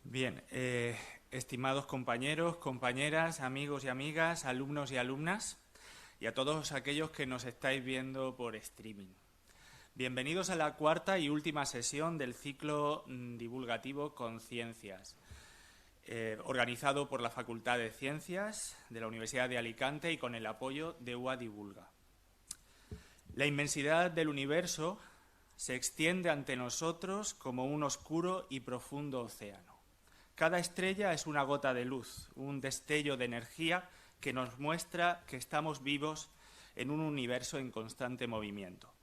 Bien, estimados compañeros, compañeras, amigos y amigas, alumnos y alumnas, y a todos aquellos que nos estáis viendo por streaming. Bienvenidos a la cuarta y última sesión del ciclo divulgativo Conciencias, organizado por la Facultad de Ciencias de la Universidad de Alicante y con el apoyo de UA Divulga. La inmensidad del universo se extiende ante nosotros como un oscuro y profundo océano. Cada estrella es una gota de luz, un destello de energía que nos muestra que estamos vivos en un universo en constante movimiento.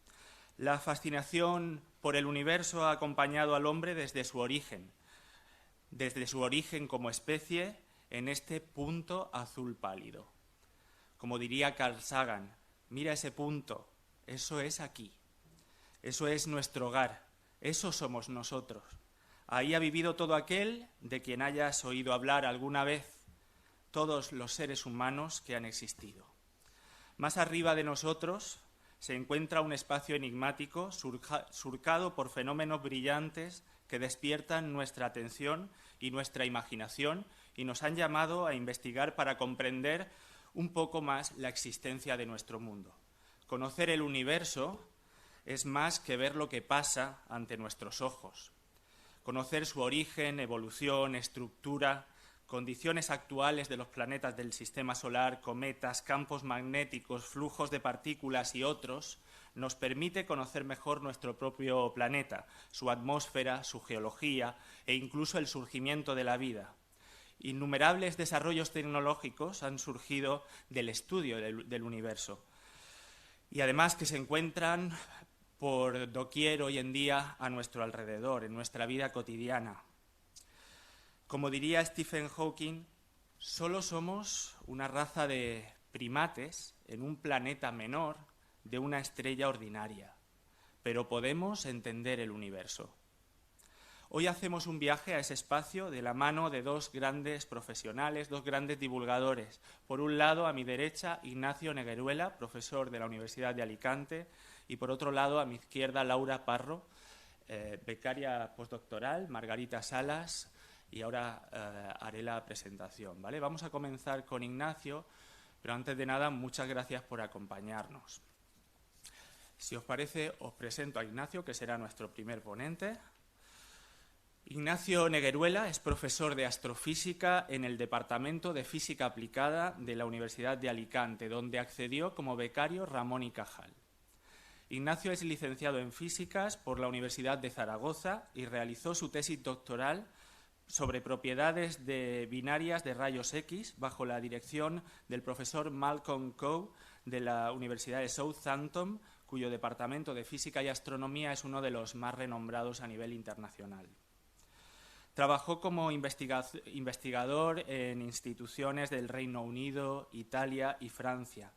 La fascinación por el universo ha acompañado al hombre desde su origen como especie en este punto azul pálido. Como diría Carl Sagan, mira ese punto, eso es aquí, eso es nuestro hogar, eso somos nosotros. Ahí ha vivido todo aquel de quien hayas oído hablar alguna vez, todos los seres humanos que han existido. Más arriba de nosotros se encuentra un espacio enigmático surcado por fenómenos brillantes que despiertan nuestra atención y nuestra imaginación y nos han llamado a investigar para comprender un poco más la existencia de nuestro mundo. Conocer el universo es más que ver lo que pasa ante nuestros ojos. Conocer su origen, evolución, estructura, condiciones actuales de los planetas del sistema solar, cometas, campos magnéticos, flujos de partículas y otros, nos permite conocer mejor nuestro propio planeta, su atmósfera, su geología e incluso el surgimiento de la vida. Innumerables desarrollos tecnológicos han surgido del estudio del universo y además que se encuentran por doquier hoy en día a nuestro alrededor, en nuestra vida cotidiana. Como diría Stephen Hawking, solo somos una raza de primates en un planeta menor de una estrella ordinaria, pero podemos entender el universo. Hoy hacemos un viaje a ese espacio de la mano de dos grandes profesionales, dos grandes divulgadores. Por un lado, a mi derecha, Ignacio Negueruela, profesor de la Universidad de Alicante, y por otro lado, a mi izquierda, Laura Parro, becaria postdoctoral, Margarita Salas, y ahora haré la presentación, ¿vale? Vamos a comenzar con Ignacio, pero antes de nada, muchas gracias por acompañarnos. Si os parece, os presento a Ignacio, que será nuestro primer ponente. Ignacio Negueruela es profesor de astrofísica en el Departamento de Física Aplicada de la Universidad de Alicante, donde accedió como becario Ramón y Cajal. Ignacio es licenciado en Físicas por la Universidad de Zaragoza y realizó su tesis doctoral sobre propiedades binarias de rayos X bajo la dirección del profesor Malcolm Coe de la Universidad de Southampton, cuyo Departamento de Física y Astronomía es uno de los más renombrados a nivel internacional. Trabajó como investigador en instituciones del Reino Unido, Italia y Francia.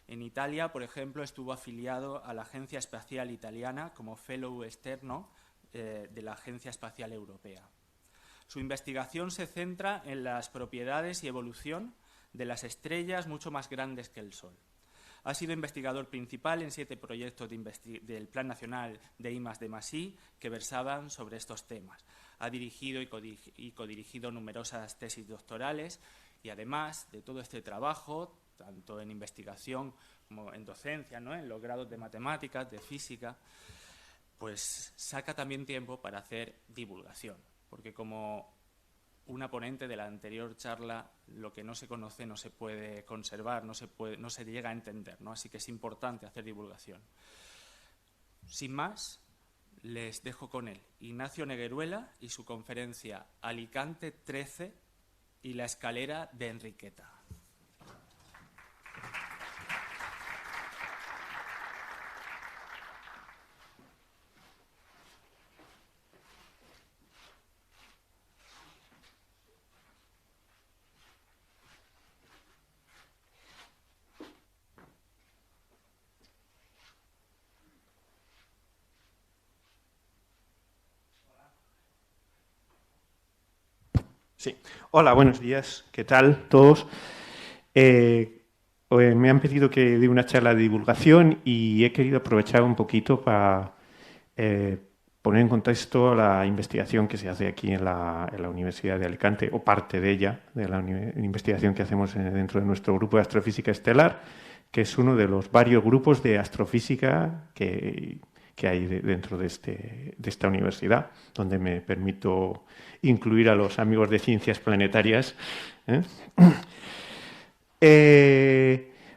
En Italia, por ejemplo, estuvo afiliado a la Agencia Espacial Italiana como Fellow externo de la Agencia Espacial Europea. Su investigación se centra en las propiedades y evolución de las estrellas mucho más grandes que el Sol. Ha sido investigador principal en 7 proyectos del Plan Nacional de I+D+I que versaban sobre estos temas. Ha dirigido y codirigido numerosas tesis doctorales y además de todo este trabajo, tanto en investigación como en docencia, ¿no?, en los grados de matemáticas, de física, pues saca también tiempo para hacer divulgación, porque como una ponente de la anterior charla, lo que no se conoce no se puede conservar, no se llega a entender, ¿no? Así que es importante hacer divulgación. Sin más, les dejo con él, Ignacio Negueruela y su conferencia Alicante 13 y la escalera de Enriqueta. Sí. Hola, buenos días. ¿Qué tal todos? me han pedido que dé una charla de divulgación y he querido aprovechar un poquito para poner en contexto la investigación que se hace aquí en la Universidad de Alicante, o parte de ella, de la investigación que hacemos dentro de nuestro grupo de astrofísica estelar, que es uno de los varios grupos de astrofísica que hay dentro de esta universidad, donde me permito incluir a los amigos de ciencias planetarias.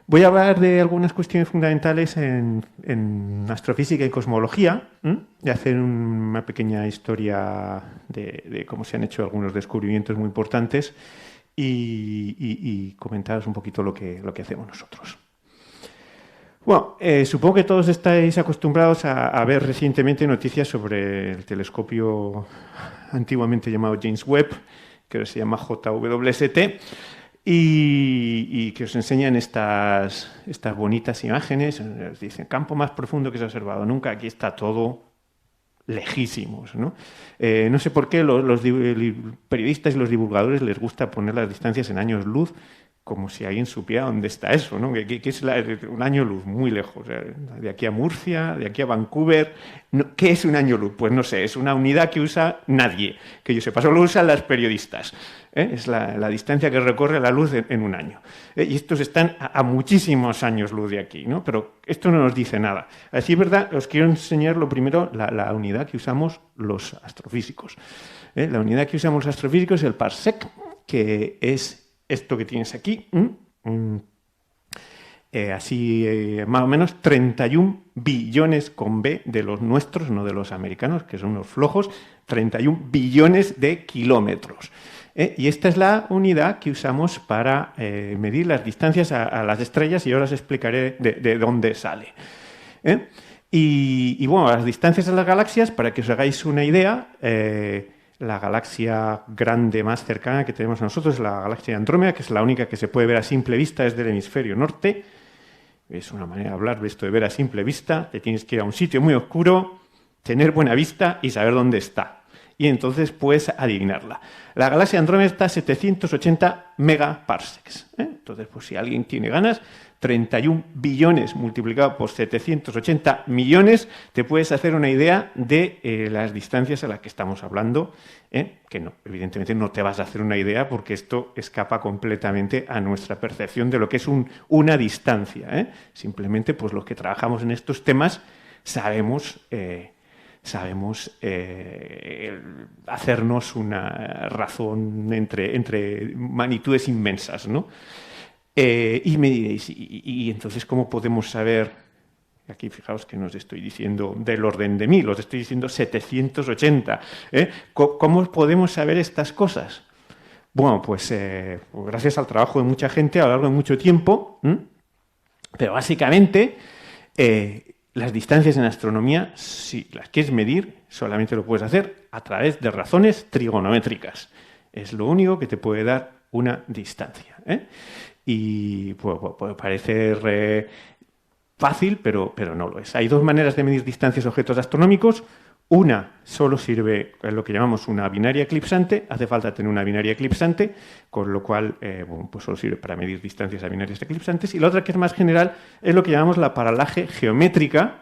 Voy a hablar de algunas cuestiones fundamentales en astrofísica y cosmología, y hacer una pequeña historia de cómo se han hecho algunos descubrimientos muy importantes y comentaros un poquito lo que hacemos nosotros. Bueno, supongo que todos estáis acostumbrados a ver recientemente noticias sobre el telescopio antiguamente llamado James Webb, que ahora se llama JWST, y que os enseñan estas bonitas imágenes. Os dicen, campo más profundo que se ha observado nunca, aquí está todo lejísimos, ¿no? No sé por qué los periodistas y los divulgadores les gusta poner las distancias en años luz, como si alguien supiera dónde está eso, ¿no? Que es un año luz muy lejos. De aquí a Murcia, de aquí a Vancouver. ¿Qué es un año luz? Pues no sé, es una unidad que usa nadie, que yo sepa, solo usan las periodistas. Es la distancia que recorre la luz en un año. Y estos están a muchísimos años luz de aquí, ¿no? Pero esto no nos dice nada. Así es verdad, os quiero enseñar lo primero, la unidad que usamos los astrofísicos. La unidad que usamos los astrofísicos es el parsec, que es esto que tienes aquí, más o menos 31 billones con B de los nuestros, no de los americanos, que son unos flojos, 31 billones de kilómetros. Y esta es la unidad que usamos para medir las distancias a las estrellas, y ahora os explicaré de dónde sale. Y bueno, las distancias a las galaxias, para que os hagáis una idea, la galaxia grande más cercana que tenemos nosotros es la galaxia de Andrómeda, que es la única que se puede ver a simple vista desde el hemisferio norte. Es una manera de hablar de esto de ver a simple vista. Te tienes que ir a un sitio muy oscuro, tener buena vista y saber dónde está. Y entonces puedes adivinarla. La galaxia de Andrómeda está a 780 megaparsecs. Entonces, pues si alguien tiene ganas, 31 billones multiplicado por 780 millones, te puedes hacer una idea de las distancias a las que estamos hablando, que no, evidentemente no te vas a hacer una idea porque esto escapa completamente a nuestra percepción de lo que es una distancia. Simplemente, pues los que trabajamos en estos temas sabemos hacernos una razón entre magnitudes inmensas, ¿no? Y me diréis, ¿y entonces cómo podemos saber? Aquí fijaos que no os estoy diciendo del orden de 1000, os estoy diciendo 780. ¿Cómo podemos saber estas cosas? Bueno, pues gracias al trabajo de mucha gente a lo largo de mucho tiempo, pero básicamente las distancias en astronomía, si las quieres medir, solamente lo puedes hacer a través de razones trigonométricas. Es lo único que te puede dar una distancia. Y puede parecer fácil, pero no lo es. Hay dos maneras de medir distancias a objetos astronómicos. Una solo sirve, es lo que llamamos una binaria eclipsante. Hace falta tener una binaria eclipsante, con lo cual pues solo sirve para medir distancias a binarias eclipsantes. Y la otra, que es más general, es lo que llamamos la paralaje geométrica,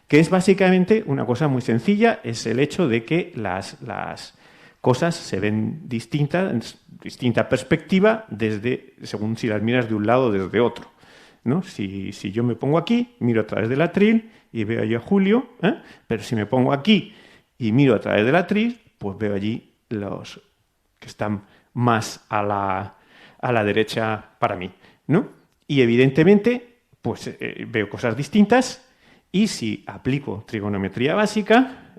que es básicamente una cosa muy sencilla. Es el hecho de que las cosas se ven distinta perspectiva según si las miras de un lado o desde otro, ¿no? Si yo me pongo aquí, miro a través del atril y veo allí a Julio, pero si me pongo aquí y miro a través del atril, pues veo allí los que están más a la derecha para mí, ¿no? Y evidentemente, pues veo cosas distintas, y si aplico trigonometría básica,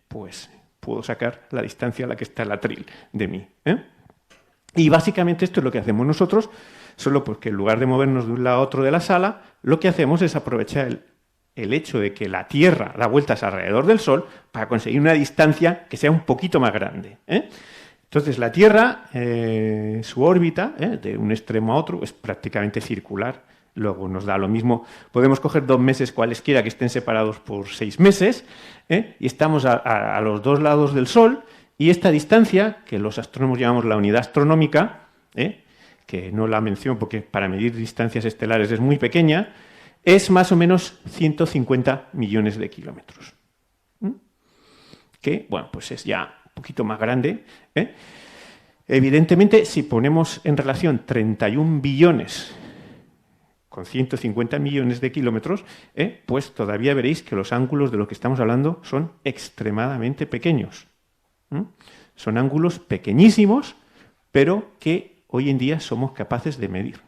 pues puedo sacar la distancia a la que está el atril de mí. Y básicamente esto es lo que hacemos nosotros, solo porque en lugar de movernos de un lado a otro de la sala, lo que hacemos es aprovechar el hecho de que la Tierra da vueltas alrededor del Sol para conseguir una distancia que sea un poquito más grande. Entonces la Tierra, su órbita, de un extremo a otro, es prácticamente circular. Luego nos da lo mismo. Podemos coger 2 meses cualesquiera que estén separados por 6 meses, y estamos a los dos lados del Sol, y esta distancia, que los astrónomos llamamos la unidad astronómica, que no la menciono porque para medir distancias estelares es muy pequeña, es más o menos 150 millones de kilómetros. Que, bueno, pues es ya un poquito más grande, ¿eh? Evidentemente, si ponemos en relación 31 billones con 150 millones de kilómetros, pues todavía veréis que los ángulos de lo que estamos hablando son extremadamente pequeños. Son ángulos pequeñísimos, pero que hoy en día somos capaces de medir.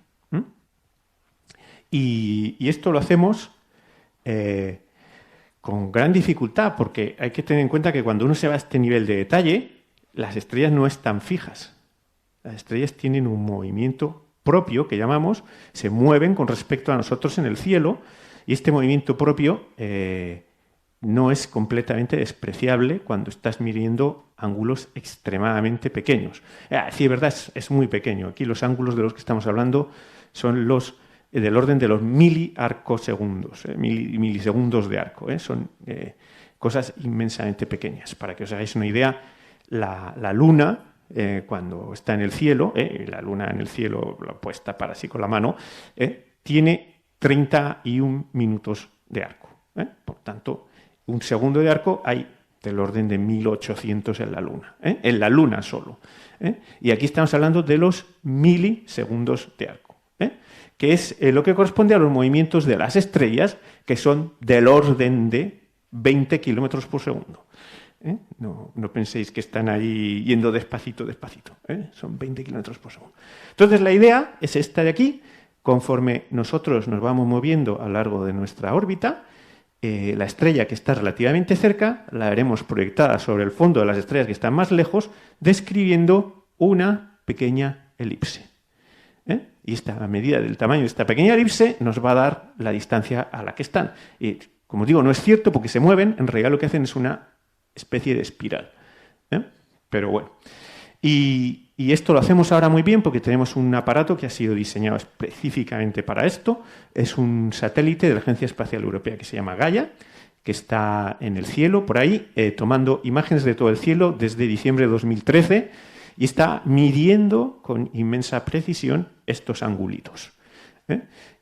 Y esto lo hacemos con gran dificultad, porque hay que tener en cuenta que cuando uno se va a este nivel de detalle, las estrellas no están fijas. Las estrellas tienen un movimiento propio, que llamamos, se mueven con respecto a nosotros en el cielo, y este movimiento propio no es completamente despreciable cuando estás midiendo ángulos extremadamente pequeños. Sí, es verdad, es muy pequeño. Aquí los ángulos de los que estamos hablando son los del orden de los miliarcosegundos, milisegundos de arco. Son cosas inmensamente pequeñas. Para que os hagáis una idea, la Luna, cuando está en el cielo, la Luna en el cielo, la puedes tapar así con la mano, tiene 31 minutos de arco. Por tanto, un segundo de arco hay del orden de 1800 en la Luna. En la Luna solo. Y aquí estamos hablando de los milisegundos de arco, que es lo que corresponde a los movimientos de las estrellas, que son del orden de 20 kilómetros por segundo. No penséis que están ahí yendo despacito, despacito. Son 20 kilómetros por segundo. Entonces la idea es esta de aquí. Conforme nosotros nos vamos moviendo a lo largo de nuestra órbita, la estrella que está relativamente cerca la veremos proyectada sobre el fondo de las estrellas que están más lejos, describiendo una pequeña elipse. Y esta medida del tamaño de esta pequeña elipse nos va a dar la distancia a la que están. Y, como digo, no es cierto porque se mueven, en realidad lo que hacen es una especie de espiral. Pero bueno. Y esto lo hacemos ahora muy bien porque tenemos un aparato que ha sido diseñado específicamente para esto. Es un satélite de la Agencia Espacial Europea que se llama Gaia, que está en el cielo, por ahí, tomando imágenes de todo el cielo desde diciembre de 2013 y está midiendo con inmensa precisión estos angulitos.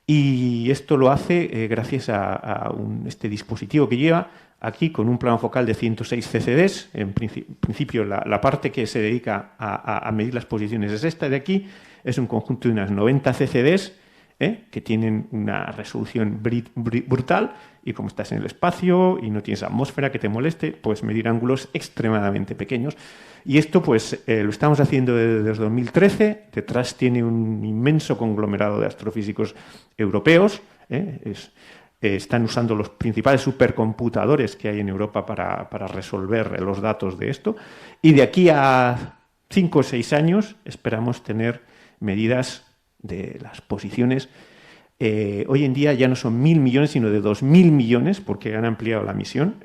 Y esto lo hace gracias a este dispositivo que lleva aquí con un plano focal de 106 CCDs. En principio, la parte que se dedica a medir las posiciones es esta de aquí. Es un conjunto de unas 90 CCDs que tienen una resolución brutal, y como estás en el espacio y no tienes atmósfera que te moleste, puedes medir ángulos extremadamente pequeños. Y esto pues lo estamos haciendo desde 2013. Detrás tiene un inmenso conglomerado de astrofísicos europeos. Están usando los principales supercomputadores que hay en Europa para resolver los datos de esto. Y de aquí a 5 o 6 años esperamos tener medidas de las posiciones. Hoy en día ya no son 1.000 millones, sino de 2.000 millones, porque han ampliado la misión,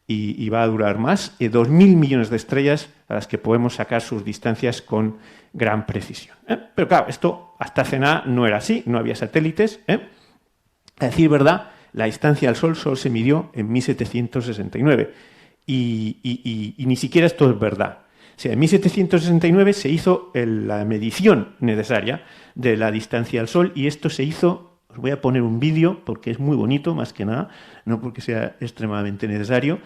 y va a durar más. 2.000 millones de estrellas a las que podemos sacar sus distancias con gran precisión. Pero claro, esto hasta hace nada no era así, no había satélites. A decir verdad, la distancia al Sol solo se midió en 1769. Y ni siquiera esto es verdad. O sea, en 1769 se hizo la medición necesaria de la distancia al Sol, y esto se hizo, os voy a poner un vídeo porque es muy bonito, más que nada, no porque sea extremadamente necesario.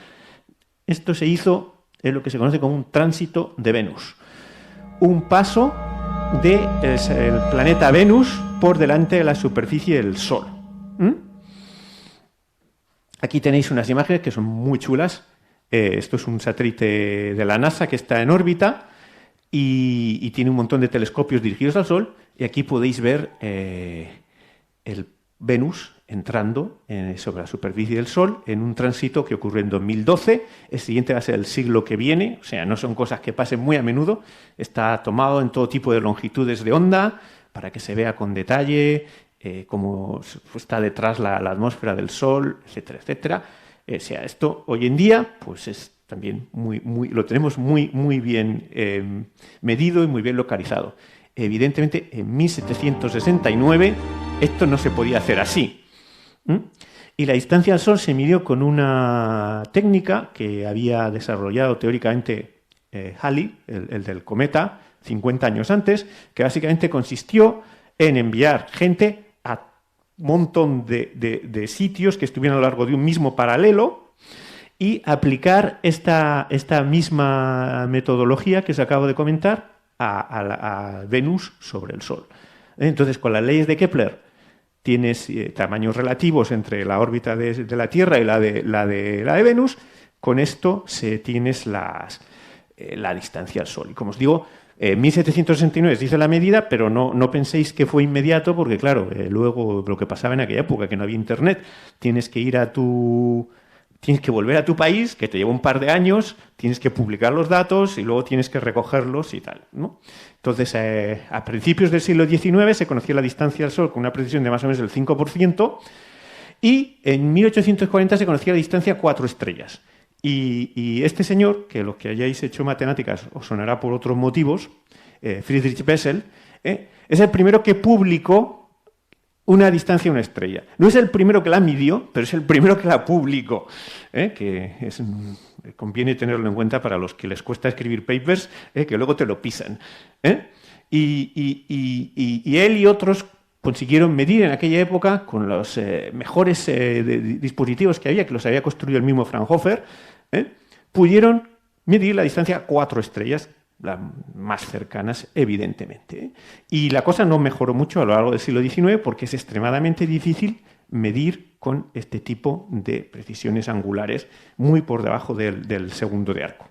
Esto se hizo en lo que se conoce como un tránsito de Venus. Un paso del planeta Venus por delante de la superficie del Sol. Aquí tenéis unas imágenes que son muy chulas. Esto es un satélite de la NASA que está en órbita y tiene un montón de telescopios dirigidos al Sol, y aquí podéis ver el Venus entrando sobre la superficie del Sol en un tránsito que ocurrió en 2012. El siguiente va a ser el siglo que viene, o sea, no son cosas que pasen muy a menudo. Está tomado en todo tipo de longitudes de onda para que se vea con detalle cómo está detrás la atmósfera del Sol, etcétera, etcétera. O sea, esto hoy en día pues es también lo tenemos muy bien medido y muy bien localizado. Evidentemente, en 1769 esto no se podía hacer así. Y la distancia al Sol se midió con una técnica que había desarrollado teóricamente Halley, el del cometa 50 años antes, que básicamente consistió en enviar gente a un montón de sitios que estuvieran a lo largo de un mismo paralelo y aplicar esta misma metodología que os acabo de comentar a Venus sobre el Sol. Entonces, con las leyes de Kepler tienes tamaños relativos entre la órbita de la Tierra y la de Venus. Con esto tienes la distancia al Sol. Y como os digo, 1769 se hizo la medida, pero no penséis que fue inmediato, porque claro, luego lo que pasaba en aquella época, que no había internet, tienes que volver a tu país, que te lleva un par de años, tienes que publicar los datos y luego tienes que recogerlos y tal, ¿no? Entonces, a principios del siglo XIX se conocía la distancia al Sol con una precisión de más o menos el 5%, y en 1840 se conocía la distancia a 4 estrellas. Y este señor, que los que hayáis hecho matemáticas os sonará por otros motivos, Friedrich Bessel, es el primero que publicó una distancia a una estrella. No es el primero que la midió, pero es el primero que la publicó, conviene tenerlo en cuenta para los que les cuesta escribir papers, que luego te lo pisan. Y él y otros consiguieron medir en aquella época, con los mejores dispositivos que había, que los había construido el mismo Fraunhofer, pudieron medir la distancia a 4 estrellas, las más cercanas, evidentemente. Y la cosa no mejoró mucho a lo largo del siglo XIX porque es extremadamente difícil medir con este tipo de precisiones angulares muy por debajo del segundo de arco.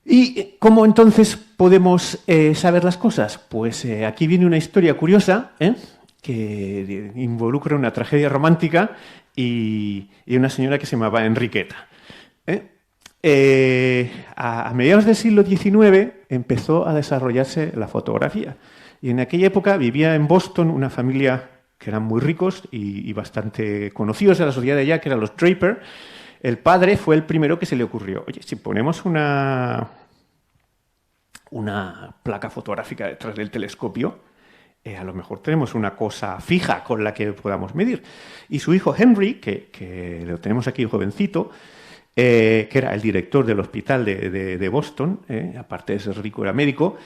¿Y cómo entonces podemos saber las cosas? Pues aquí viene una historia curiosa, que involucra una tragedia romántica y una señora que se llamaba Enriqueta. A mediados del siglo XIX empezó a desarrollarse la fotografía. Y en aquella época vivía en Boston una familia que eran muy ricos y bastante conocidos en la sociedad de allá, que eran los Draper. El padre fue el primero que se le ocurrió: oye, si ponemos una placa fotográfica detrás del telescopio, a lo mejor tenemos una cosa fija con la que podamos medir. Y su hijo Henry, que lo tenemos aquí jovencito, que era el director del hospital de Boston, aparte de ser rico, era médico,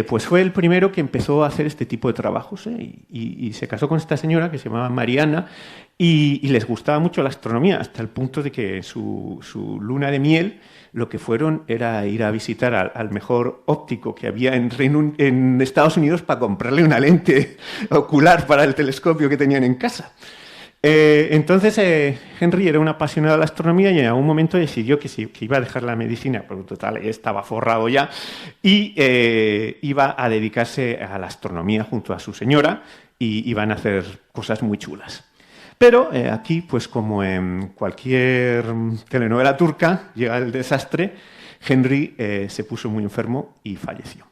pues fue el primero que empezó a hacer este tipo de trabajos, y se casó con esta señora que se llamaba Mariana, y les gustaba mucho la astronomía, hasta el punto de que su luna de miel lo que fueron era ir a visitar al mejor óptico que había en Estados Unidos para comprarle una lente ocular para el telescopio que tenían en casa. Entonces Henry era un apasionado de la astronomía y en algún momento decidió que iba a dejar la medicina, porque total estaba forrado ya, y iba a dedicarse a la astronomía junto a su señora, y iban a hacer cosas muy chulas. Pero aquí, pues como en cualquier telenovela turca, llega el desastre. Henry se puso muy enfermo y falleció.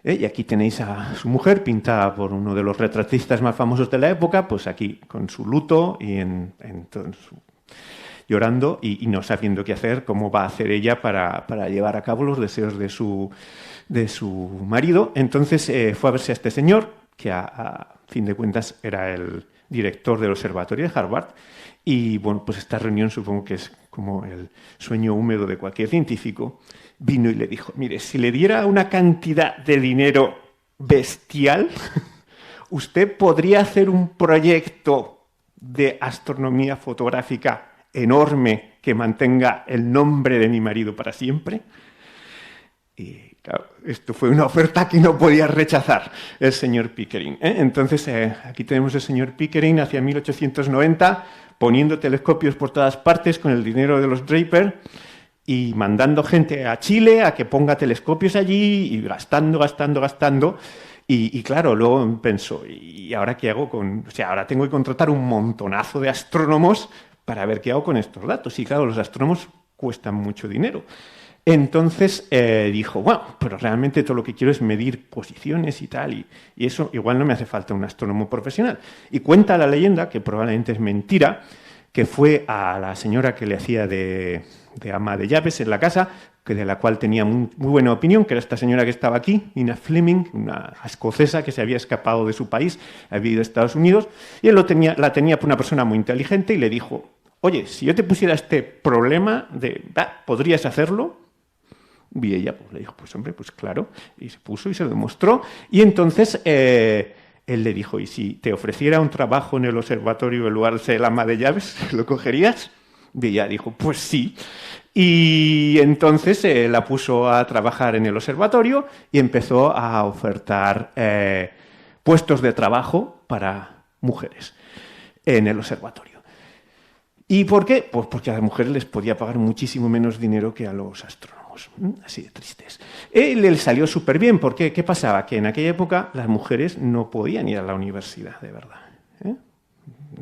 Y aquí tenéis a su mujer, pintada por uno de los retratistas más famosos de la época, pues aquí con su luto y llorando y no sabiendo qué hacer, cómo va a hacer ella para llevar a cabo los deseos de su marido. Entonces fue a verse a este señor, que a fin de cuentas era el director del observatorio de Harvard, y bueno, pues esta reunión supongo que es como el sueño húmedo de cualquier científico. Vino y le dijo: mire, si le diera una cantidad de dinero bestial, usted podría hacer un proyecto de astronomía fotográfica enorme que mantenga el nombre de mi marido para siempre. Y claro, esto fue una oferta que no podía rechazar el señor Pickering. Entonces, aquí tenemos el señor Pickering hacia 1890, poniendo telescopios por todas partes con el dinero de los Draper y mandando gente a Chile a que ponga telescopios allí y gastando. Y claro, luego pensó: ¿y ahora qué hago ahora tengo que contratar un montonazo de astrónomos para ver qué hago con estos datos? Y claro, los astrónomos cuestan mucho dinero. Entonces dijo: bueno, pero realmente todo lo que quiero es medir posiciones y tal, y eso igual no me hace falta un astrónomo profesional. Y cuenta la leyenda, que probablemente es mentira, que fue a la señora que le hacía de ama de llaves en la casa, de la cual tenía muy buena opinión, que era esta señora que estaba aquí, Ina Fleming, una escocesa que se había escapado de su país, había ido a Estados Unidos, y él la tenía por una persona muy inteligente, y le dijo: oye, si yo te pusiera este problema ¿podrías hacerlo? Y ella pues, le dijo, pues hombre, pues claro, y se puso y se lo demostró. Y entonces él le dijo, ¿y si te ofreciera un trabajo en el observatorio en lugar de ser el ama de llaves, lo cogerías? Y ella dijo, pues sí. Y entonces la puso a trabajar en el observatorio y empezó a ofertar puestos de trabajo para mujeres en el observatorio. ¿Y por qué? Pues porque a las mujeres les podía pagar muchísimo menos dinero que a los astrónomos. Así de tristes. Le salió súper bien, porque ¿qué pasaba? Que en aquella época las mujeres no podían ir a la universidad, de verdad.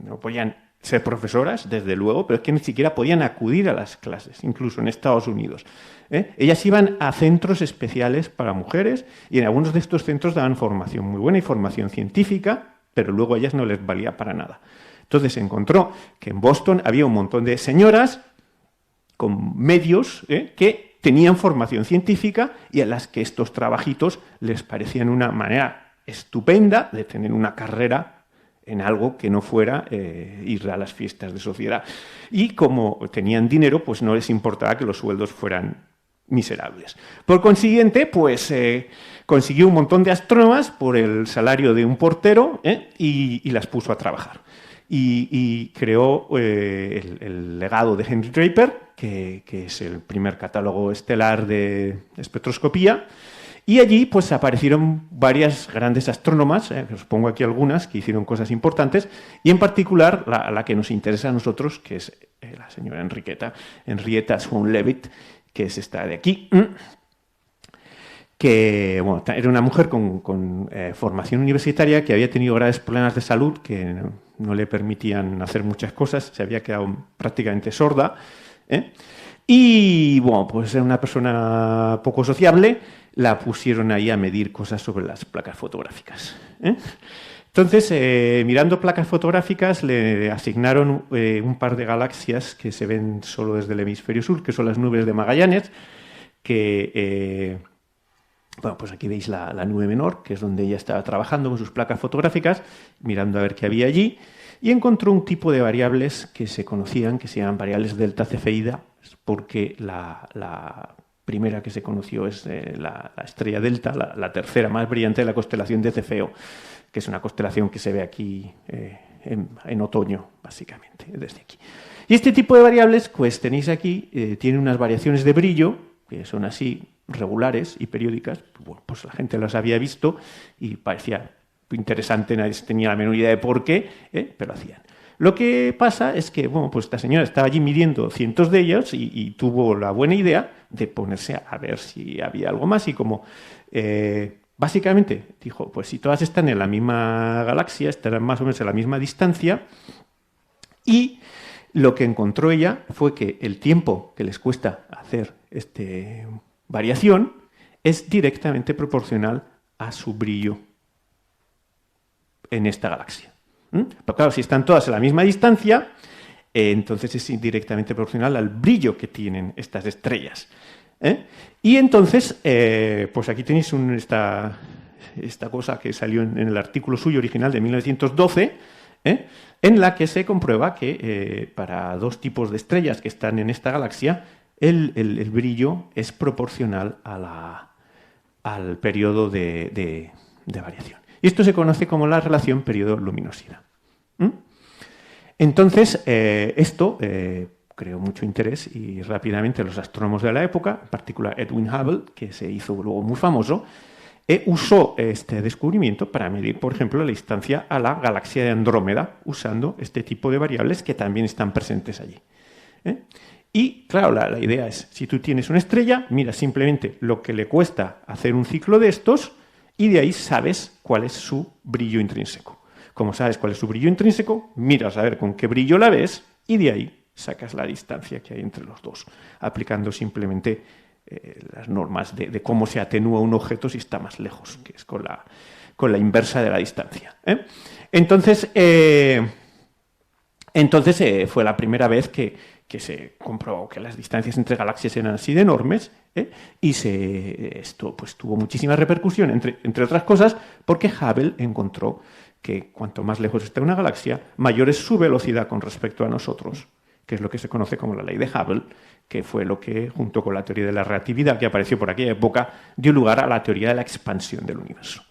No podían ser profesoras, desde luego, pero es que ni siquiera podían acudir a las clases, incluso en Estados Unidos. Ellas iban a centros especiales para mujeres y en algunos de estos centros daban formación muy buena y formación científica, pero luego a ellas no les valía para nada. Entonces se encontró que en Boston había un montón de señoras con medios que tenían formación científica y a las que estos trabajitos les parecían una manera estupenda de tener una carrera en algo que no fuera ir a las fiestas de sociedad. Y como tenían dinero, pues no les importaba que los sueldos fueran miserables. Por consiguiente, pues consiguió un montón de astrónomas por el salario de un portero y las puso a trabajar. Y creó el legado de Henry Draper, que es el primer catálogo estelar de espectroscopía. Y allí pues aparecieron varias grandes astrónomas, os pongo aquí algunas, que hicieron cosas importantes, y en particular la que nos interesa a nosotros, que es la señora Henrietta Swan-Leavitt, que es esta de aquí, que bueno, era una mujer con formación universitaria que había tenido graves problemas de salud que no le permitían hacer muchas cosas, se había quedado prácticamente sorda, y bueno, pues era una persona poco sociable, la pusieron ahí a medir cosas sobre las placas fotográficas. Entonces, mirando placas fotográficas, le asignaron un par de galaxias que se ven solo desde el hemisferio sur, que son las nubes de Magallanes, que... bueno, pues aquí veis la nube menor, que es donde ella estaba trabajando con sus placas fotográficas, mirando a ver qué había allí, y encontró un tipo de variables que se conocían, que se llaman variables delta cefeida, porque la primera que se conoció es la estrella delta, la tercera más brillante de la constelación de Cefeo, que es una constelación que se ve aquí en otoño, básicamente, desde aquí. Y este tipo de variables, pues tenéis aquí, tiene unas variaciones de brillo, que son así, regulares y periódicas. Bueno, pues la gente las había visto y parecía interesante, nadie tenía la menor idea de por qué, pero hacían. Lo que pasa es que, bueno, pues esta señora estaba allí midiendo cientos de ellos y tuvo la buena idea de ponerse a ver si había algo más y como básicamente dijo, pues si todas están en la misma galaxia, estarán más o menos a la misma distancia, y lo que encontró ella fue que el tiempo que les cuesta hacer variación es directamente proporcional a su brillo en esta galaxia. Pero claro, si están todas a la misma distancia, entonces es indirectamente proporcional al brillo que tienen estas estrellas. Y entonces, pues aquí tenéis esta cosa que salió en el artículo suyo original de 1912, en la que se comprueba que para dos tipos de estrellas que están en esta galaxia, el brillo es proporcional al periodo de variación. Y esto se conoce como la relación periodo-luminosidad. Entonces, esto creó mucho interés y rápidamente los astrónomos de la época, en particular Edwin Hubble, que se hizo luego muy famoso, usó este descubrimiento para medir, por ejemplo, la distancia a la galaxia de Andrómeda, usando este tipo de variables que también están presentes allí. Y, claro, la idea es, si tú tienes una estrella, mira simplemente lo que le cuesta hacer un ciclo de estos y de ahí sabes cuál es su brillo intrínseco. Como sabes cuál es su brillo intrínseco, miras a ver con qué brillo la ves y de ahí sacas la distancia que hay entre los dos, aplicando simplemente las normas de cómo se atenúa un objeto si está más lejos, que es con la inversa de la distancia. Entonces fue la primera vez que se comprobó que las distancias entre galaxias eran así de enormes, y esto pues tuvo muchísima repercusión, entre otras cosas, porque Hubble encontró que cuanto más lejos está una galaxia, mayor es su velocidad con respecto a nosotros. que es lo que se conoce como la ley de Hubble, que fue lo que, junto con la teoría de la relatividad, que apareció por aquella época, dio lugar a la teoría de la expansión del universo.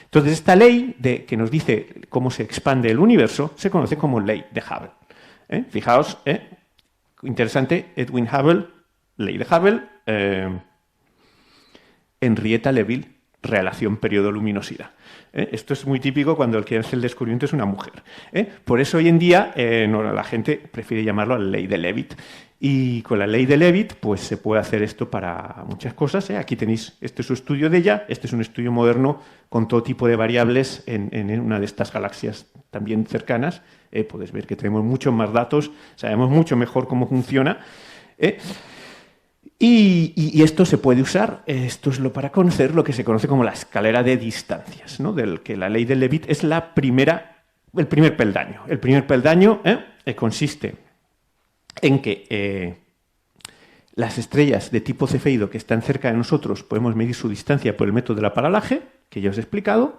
Entonces, esta ley que nos dice cómo se expande el universo se conoce como ley de Hubble. Fijaos, interesante, Edwin Hubble, ley de Hubble, Henrietta Leville, relación periodo-luminosidad. Esto es muy típico cuando el que hace el descubrimiento es una mujer. Por eso hoy en día la gente prefiere llamarlo la ley de Leavitt. Y con la ley de Leavitt pues se puede hacer esto para muchas cosas. Aquí tenéis, este es un estudio de ella, este es un estudio moderno con todo tipo de variables en una de estas galaxias también cercanas. Podéis ver que tenemos muchos más datos, sabemos mucho mejor cómo funciona. Y esto se puede usar, esto es para conocer lo que se conoce como la escalera de distancias, ¿no? Del que la ley de Leavitt es el primer peldaño. El primer peldaño consiste en que las estrellas de tipo cefeido que están cerca de nosotros podemos medir su distancia por el método de la paralaje, que ya os he explicado.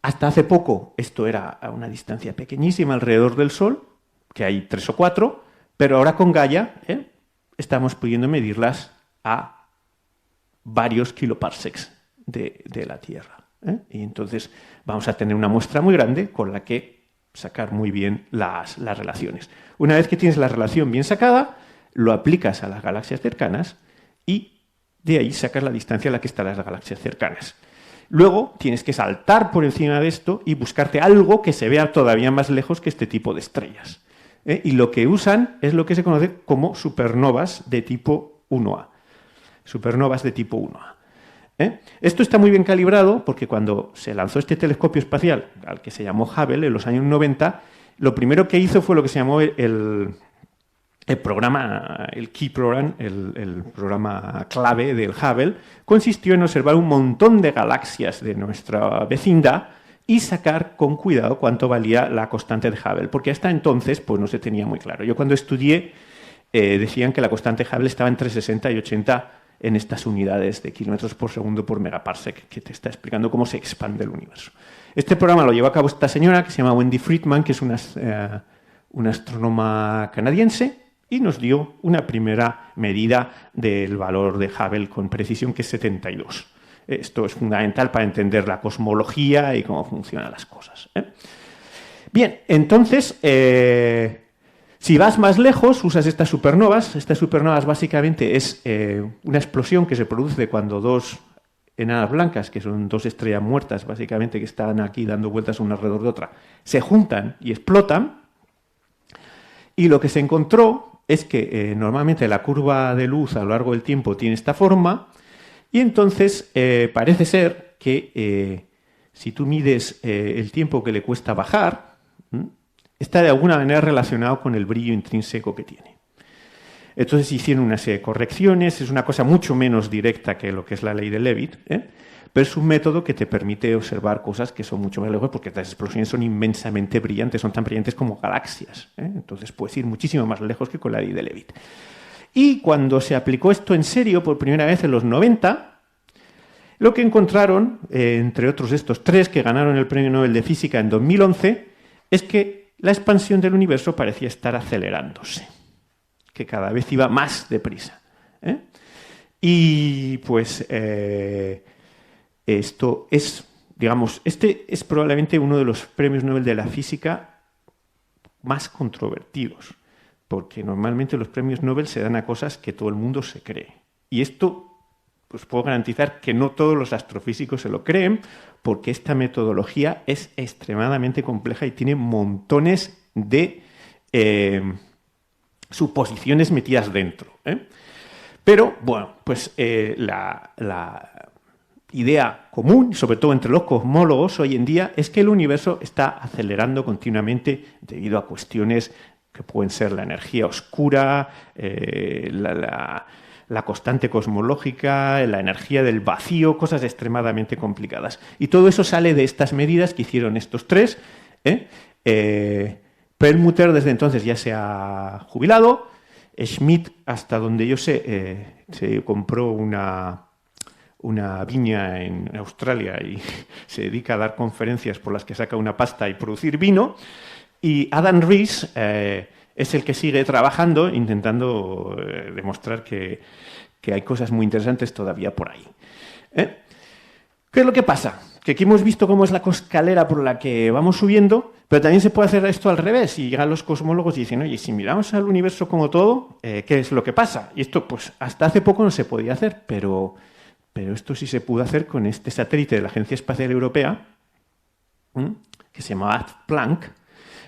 Hasta hace poco esto era a una distancia pequeñísima alrededor del Sol, que hay 3 o 4, pero ahora con Gaia estamos pudiendo medirlas a varios kiloparsecs de la Tierra. Y entonces vamos a tener una muestra muy grande con la que sacar muy bien las relaciones. Una vez que tienes la relación bien sacada, lo aplicas a las galaxias cercanas y de ahí sacas la distancia a la que están las galaxias cercanas. Luego tienes que saltar por encima de esto y buscarte algo que se vea todavía más lejos que este tipo de estrellas. Y lo que usan es lo que se conoce como supernovas de tipo 1A. Supernovas de tipo 1A. Esto está muy bien calibrado porque cuando se lanzó este telescopio espacial, al que se llamó Hubble en los años 90, lo primero que hizo fue lo que se llamó el programa, el Key Program, el programa clave del Hubble, consistió en observar un montón de galaxias de nuestra vecindad y sacar con cuidado cuánto valía la constante de Hubble, porque hasta entonces pues no se tenía muy claro. Yo cuando estudié decían que la constante Hubble estaba entre 60 y 80 en estas unidades de kilómetros por segundo por megaparsec, que te está explicando cómo se expande el universo. Este programa lo llevó a cabo esta señora que se llama Wendy Friedman, que es una astrónoma canadiense, y nos dio una primera medida del valor de Hubble con precisión, que es 72. Esto es fundamental para entender la cosmología y cómo funcionan las cosas. Bien, entonces, si vas más lejos, usas estas supernovas. Estas supernovas básicamente es una explosión que se produce cuando dos enanas blancas, que son dos estrellas muertas, básicamente, que están aquí dando vueltas una alrededor de otra, se juntan y explotan. Y lo que se encontró es que normalmente la curva de luz a lo largo del tiempo tiene esta forma, y entonces parece ser que si tú mides el tiempo que le cuesta bajar, está de alguna manera relacionado con el brillo intrínseco que tiene. Entonces hicieron una serie de correcciones, es una cosa mucho menos directa que lo que es la ley de Leavitt, pero es un método que te permite observar cosas que son mucho más lejos, porque las explosiones son inmensamente brillantes, son tan brillantes como galaxias. Entonces puedes ir muchísimo más lejos que con la ley de Leavitt. Y cuando se aplicó esto en serio por primera vez en los 90, lo que encontraron, entre otros de estos tres que ganaron el Premio Nobel de Física en 2011, es que la expansión del universo parecía estar acelerándose, que cada vez iba más deprisa. Y pues esto es, digamos, este es probablemente uno de los premios Nobel de la física más controvertidos, porque normalmente los premios Nobel se dan a cosas que todo el mundo se cree. Y esto, pues puedo garantizar que no todos los astrofísicos se lo creen, porque esta metodología es extremadamente compleja y tiene montones de suposiciones metidas dentro. Pero, bueno, pues la idea común, sobre todo entre los cosmólogos hoy en día, es que el universo está acelerando continuamente debido a cuestiones que pueden ser la energía oscura, la constante cosmológica, la energía del vacío, cosas extremadamente complicadas. Y todo eso sale de estas medidas que hicieron estos tres. Perlmutter desde entonces ya se ha jubilado. Schmidt, hasta donde yo sé, se compró una viña en Australia y se dedica a dar conferencias por las que saca una pasta y producir vino. Y Adam Rees es el que sigue trabajando, intentando demostrar que hay cosas muy interesantes todavía por ahí. ¿Qué es lo que pasa? Que aquí hemos visto cómo es la escalera por la que vamos subiendo, pero también se puede hacer esto al revés. Y llegan los cosmólogos y dicen, oye, si miramos al universo como todo, ¿qué es lo que pasa? Y esto, pues, hasta hace poco no se podía hacer, pero esto sí se pudo hacer con este satélite de la Agencia Espacial Europea, que se llamaba Planck,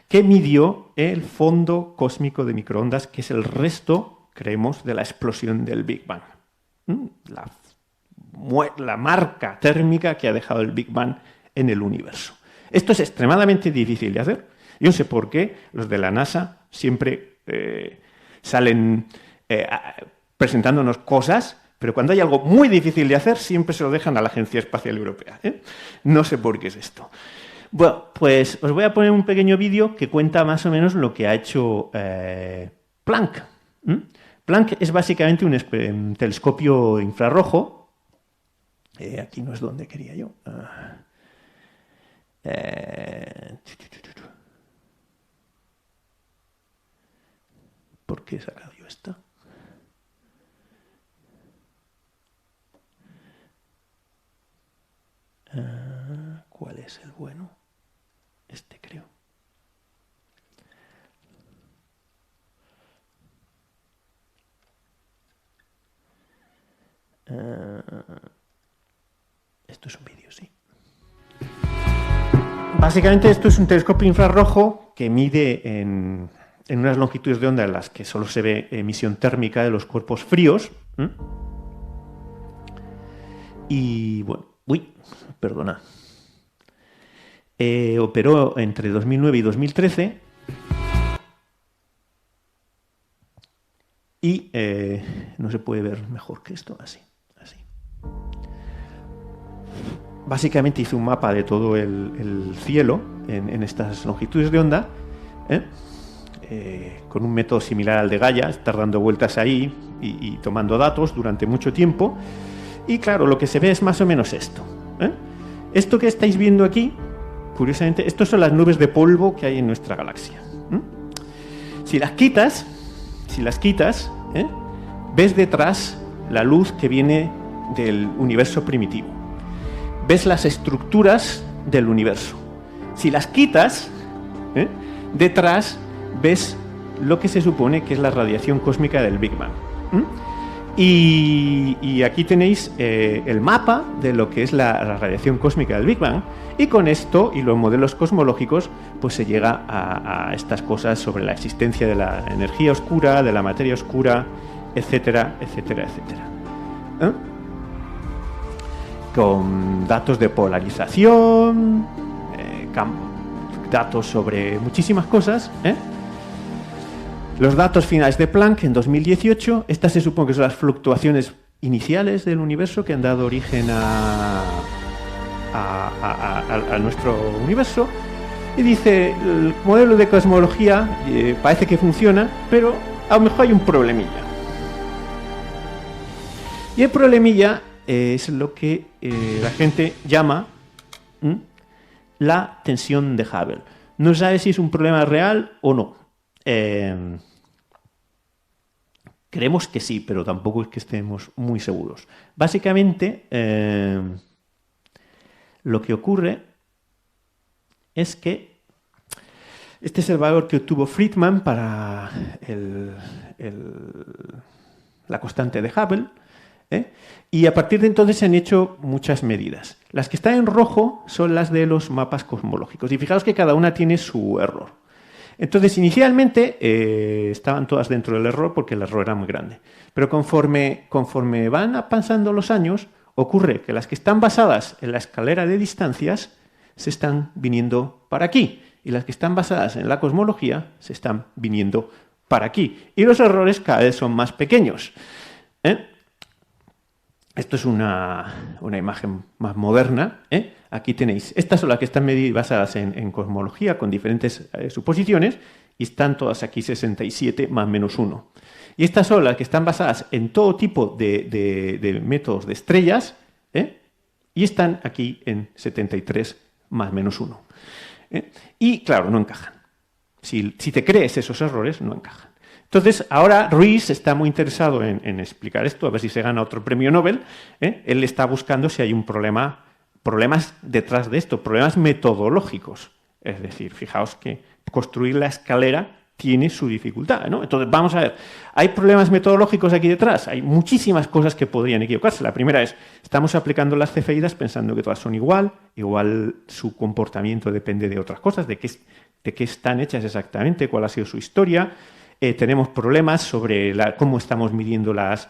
que midió el fondo cósmico de microondas, que es el resto, creemos, de la explosión del Big Bang. La marca térmica que ha dejado el Big Bang en el universo. Esto es extremadamente difícil de hacer. Yo no sé por qué los de la NASA siempre salen presentándonos cosas, pero cuando hay algo muy difícil de hacer, siempre se lo dejan a la Agencia Espacial Europea. No sé por qué es esto. Bueno, pues os voy a poner un pequeño vídeo que cuenta más o menos lo que ha hecho Planck. Planck es básicamente un telescopio infrarrojo. Aquí no es donde quería yo. ¿Por qué he sacado yo esta? ¿Cuál es el bueno? Este creo. Esto es un vídeo, sí. Básicamente esto es un telescopio infrarrojo que mide en unas longitudes de onda en las que solo se ve emisión térmica de los cuerpos fríos. Y bueno, perdona. Operó entre 2009 y 2013 y no se puede ver mejor que esto, así. Básicamente hizo un mapa de todo el cielo en estas longitudes de onda, con un método similar al de Gaia, estar dando vueltas ahí y tomando datos durante mucho tiempo. Y claro, lo que se ve es más o menos esto. Esto que estáis viendo aquí, curiosamente, estas son las nubes de polvo que hay en nuestra galaxia. Si las quitas, ves detrás la luz que viene del universo primitivo. Ves las estructuras del universo. Si las quitas, detrás ves lo que se supone que es la radiación cósmica del Big Bang. Y aquí tenéis el mapa de lo que es la radiación cósmica del Big Bang, y con esto y los modelos cosmológicos pues se llega a estas cosas sobre la existencia de la energía oscura, de la materia oscura, etcétera, etcétera, etcétera. Con datos de polarización, datos sobre muchísimas cosas. Los datos finales de Planck en 2018, estas se supone que son las fluctuaciones iniciales del universo que han dado origen a nuestro universo. Y dice, el modelo de cosmología parece que funciona, pero a lo mejor hay un problemilla. Y el problemilla es lo que la gente llama la tensión de Hubble. No sabe si es un problema real o no. Creemos que sí, pero tampoco es que estemos muy seguros. Básicamente, lo que ocurre es que este es el valor que obtuvo Friedman para la constante de Hubble. Y a partir de entonces se han hecho muchas medidas. Las que están en rojo son las de los mapas cosmológicos. Y fijaos que cada una tiene su error. Entonces, inicialmente estaban todas dentro del error porque el error era muy grande. Pero conforme van pasando los años, ocurre que las que están basadas en la escalera de distancias se están viniendo para aquí. Y las que están basadas en la cosmología se están viniendo para aquí. Y los errores cada vez son más pequeños. Esto es una imagen más moderna. Aquí tenéis, estas son las que están basadas en cosmología con diferentes suposiciones, y están todas aquí 67 más menos 1. Y estas son las que están basadas en todo tipo de métodos de estrellas, y están aquí en 73 más menos 1. Y claro, no encajan. Si te crees esos errores, no encajan. Entonces, ahora Ruiz está muy interesado en explicar esto, a ver si se gana otro premio Nobel. Él está buscando si hay un problemas detrás de esto, problemas metodológicos. Es decir, fijaos que construir la escalera tiene su dificultad, ¿no? Entonces, vamos a ver, ¿hay problemas metodológicos aquí detrás? Hay muchísimas cosas que podrían equivocarse. La primera es, estamos aplicando las cefeidas pensando que todas son igual su comportamiento depende de otras cosas, de qué están hechas exactamente, cuál ha sido su historia. Tenemos problemas sobre cómo estamos midiendo las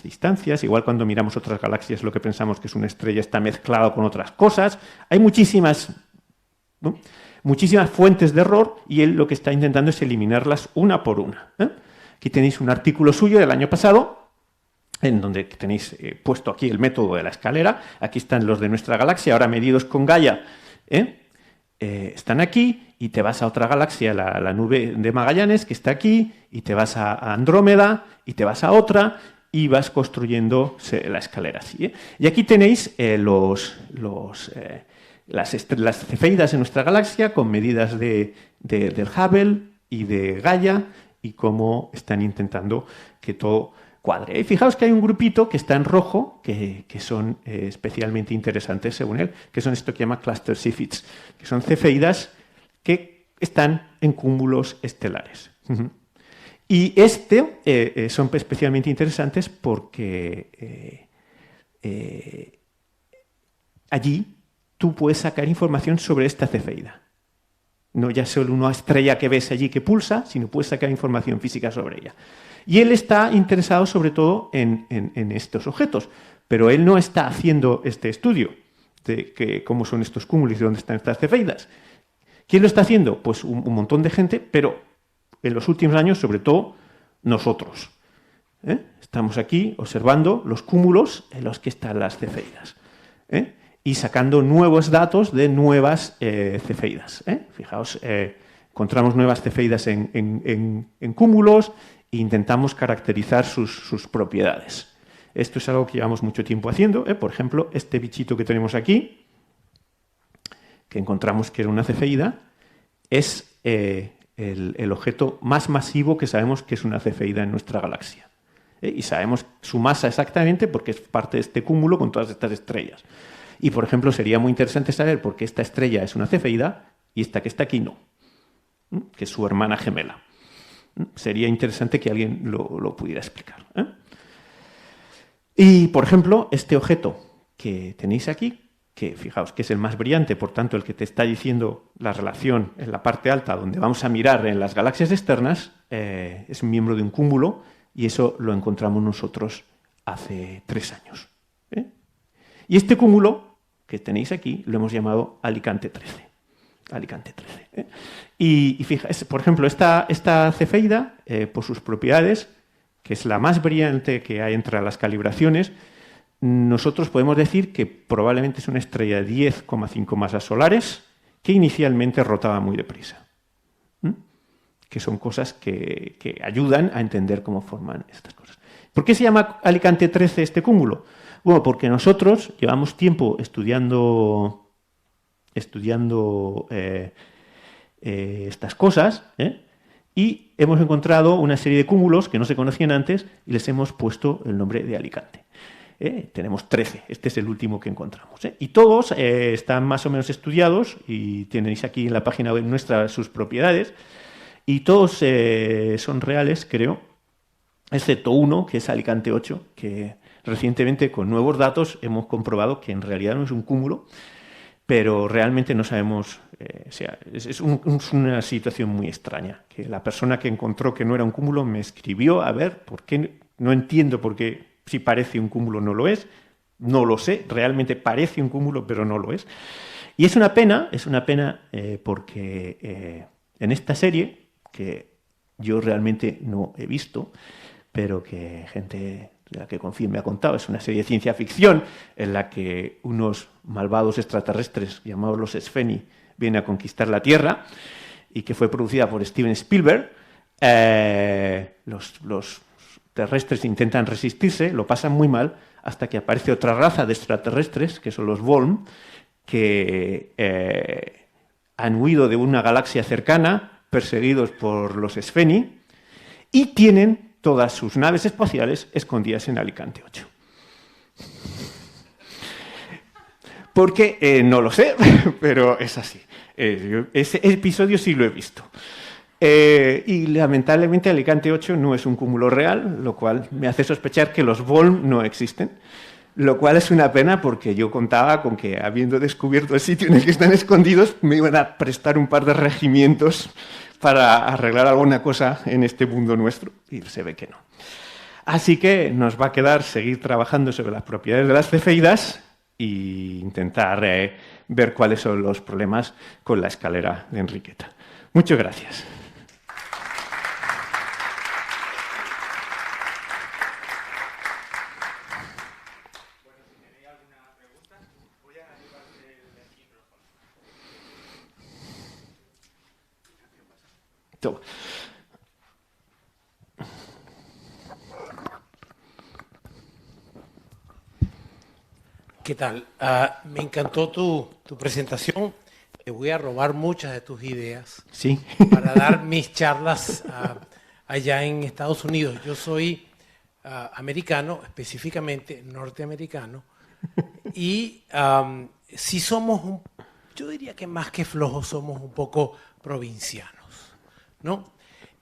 distancias. Igual cuando miramos otras galaxias lo que pensamos que es una estrella está mezclado con otras cosas. Hay muchísimas fuentes de error y él lo que está intentando es eliminarlas una por una. Aquí tenéis un artículo suyo del año pasado en donde tenéis puesto aquí el método de la escalera. Aquí están los de nuestra galaxia, ahora medidos con Gaia. Están aquí y te vas a otra galaxia, la nube de Magallanes, que está aquí, y te vas a Andrómeda y te vas a otra y vas construyendo la escalera así. Y aquí tenéis las cefeidas en nuestra galaxia con medidas del Hubble y de Gaia y cómo están intentando que todo cuadre. Y fijaos que hay un grupito que está en rojo, que son especialmente interesantes según él, que son esto que llama cluster Sifits, que son cefeidas que están en cúmulos estelares. Y son especialmente interesantes porque allí tú puedes sacar información sobre esta cefeida. No ya solo una estrella que ves allí que pulsa, sino puedes sacar información física sobre ella. Y él está interesado sobre todo en estos objetos, pero él no está haciendo este estudio de cómo son estos cúmulos y dónde están estas cefeidas. ¿Quién lo está haciendo? Pues un montón de gente, pero en los últimos años, sobre todo, nosotros. Estamos aquí observando los cúmulos en los que están las cefeidas. Y sacando nuevos datos de nuevas cefeidas. Fijaos, encontramos nuevas cefeidas en cúmulos e intentamos caracterizar sus propiedades. Esto es algo que llevamos mucho tiempo haciendo. Por ejemplo, este bichito que tenemos aquí, que encontramos que era una cefeida, es el objeto más masivo que sabemos que es una cefeida en nuestra galaxia. Y sabemos su masa exactamente porque es parte de este cúmulo con todas estas estrellas. Y, por ejemplo, sería muy interesante saber por qué esta estrella es una cefeida y esta que está aquí no, que es su hermana gemela. Sería interesante que alguien lo pudiera explicar. Y, por ejemplo, este objeto que tenéis aquí, que fijaos que es el más brillante, por tanto, el que te está diciendo la relación en la parte alta, donde vamos a mirar en las galaxias externas, es un miembro de un cúmulo y eso lo encontramos nosotros hace 3 años. Y este cúmulo que tenéis aquí lo hemos llamado Alicante 13. Alicante 13. Y fijaos, por ejemplo, esta cefeida, por sus propiedades, que es la más brillante que hay entre las calibraciones, nosotros podemos decir que probablemente es una estrella de 10,5 masas solares que inicialmente rotaba muy deprisa. Que son cosas que ayudan a entender cómo forman estas cosas. ¿Por qué se llama Alicante 13 este cúmulo? Bueno, porque nosotros llevamos tiempo estudiando estas cosas, y hemos encontrado una serie de cúmulos que no se conocían antes y les hemos puesto el nombre de Alicante. Tenemos 13, este es el último que encontramos. Y todos están más o menos estudiados y tenéis aquí en la página web nuestra sus propiedades y todos son reales, creo, excepto uno, que es Alicante 8, que recientemente con nuevos datos hemos comprobado que en realidad no es un cúmulo, pero realmente no sabemos, es una situación muy extraña, que la persona que encontró que no era un cúmulo me escribió, a ver, ¿por qué? No entiendo por qué si parece un cúmulo no lo es, no lo sé, realmente parece un cúmulo pero no lo es. Y es una pena porque en esta serie, que yo realmente no he visto, pero que gente de la que confío me ha contado, es una serie de ciencia ficción en la que unos malvados extraterrestres llamados los Espheni vienen a conquistar la Tierra y que fue producida por Steven Spielberg. Los terrestres intentan resistirse, lo pasan muy mal, hasta que aparece otra raza de extraterrestres, que son los Volm, que han huido de una galaxia cercana, perseguidos por los Esfeni y tienen todas sus naves espaciales escondidas en Alicante 8. Porque no lo sé, pero es así. Ese episodio sí lo he visto. Y lamentablemente Alicante 8 no es un cúmulo real, lo cual me hace sospechar que los Volm no existen, lo cual es una pena porque yo contaba con que, habiendo descubierto el sitio en el que están escondidos, me iban a prestar un par de regimientos para arreglar alguna cosa en este mundo nuestro, y se ve que no. Así que nos va a quedar seguir trabajando sobre las propiedades de las cefeidas e intentar ver cuáles son los problemas con la escalera de Enriqueta. Muchas gracias. Toma. ¿Qué tal? Me encantó tu presentación. Te voy a robar muchas de tus ideas Sí. para dar mis charlas allá en Estados Unidos. Yo soy americano, específicamente norteamericano, y sí somos, yo diría que más que flojos, somos un poco provincianos, ¿no?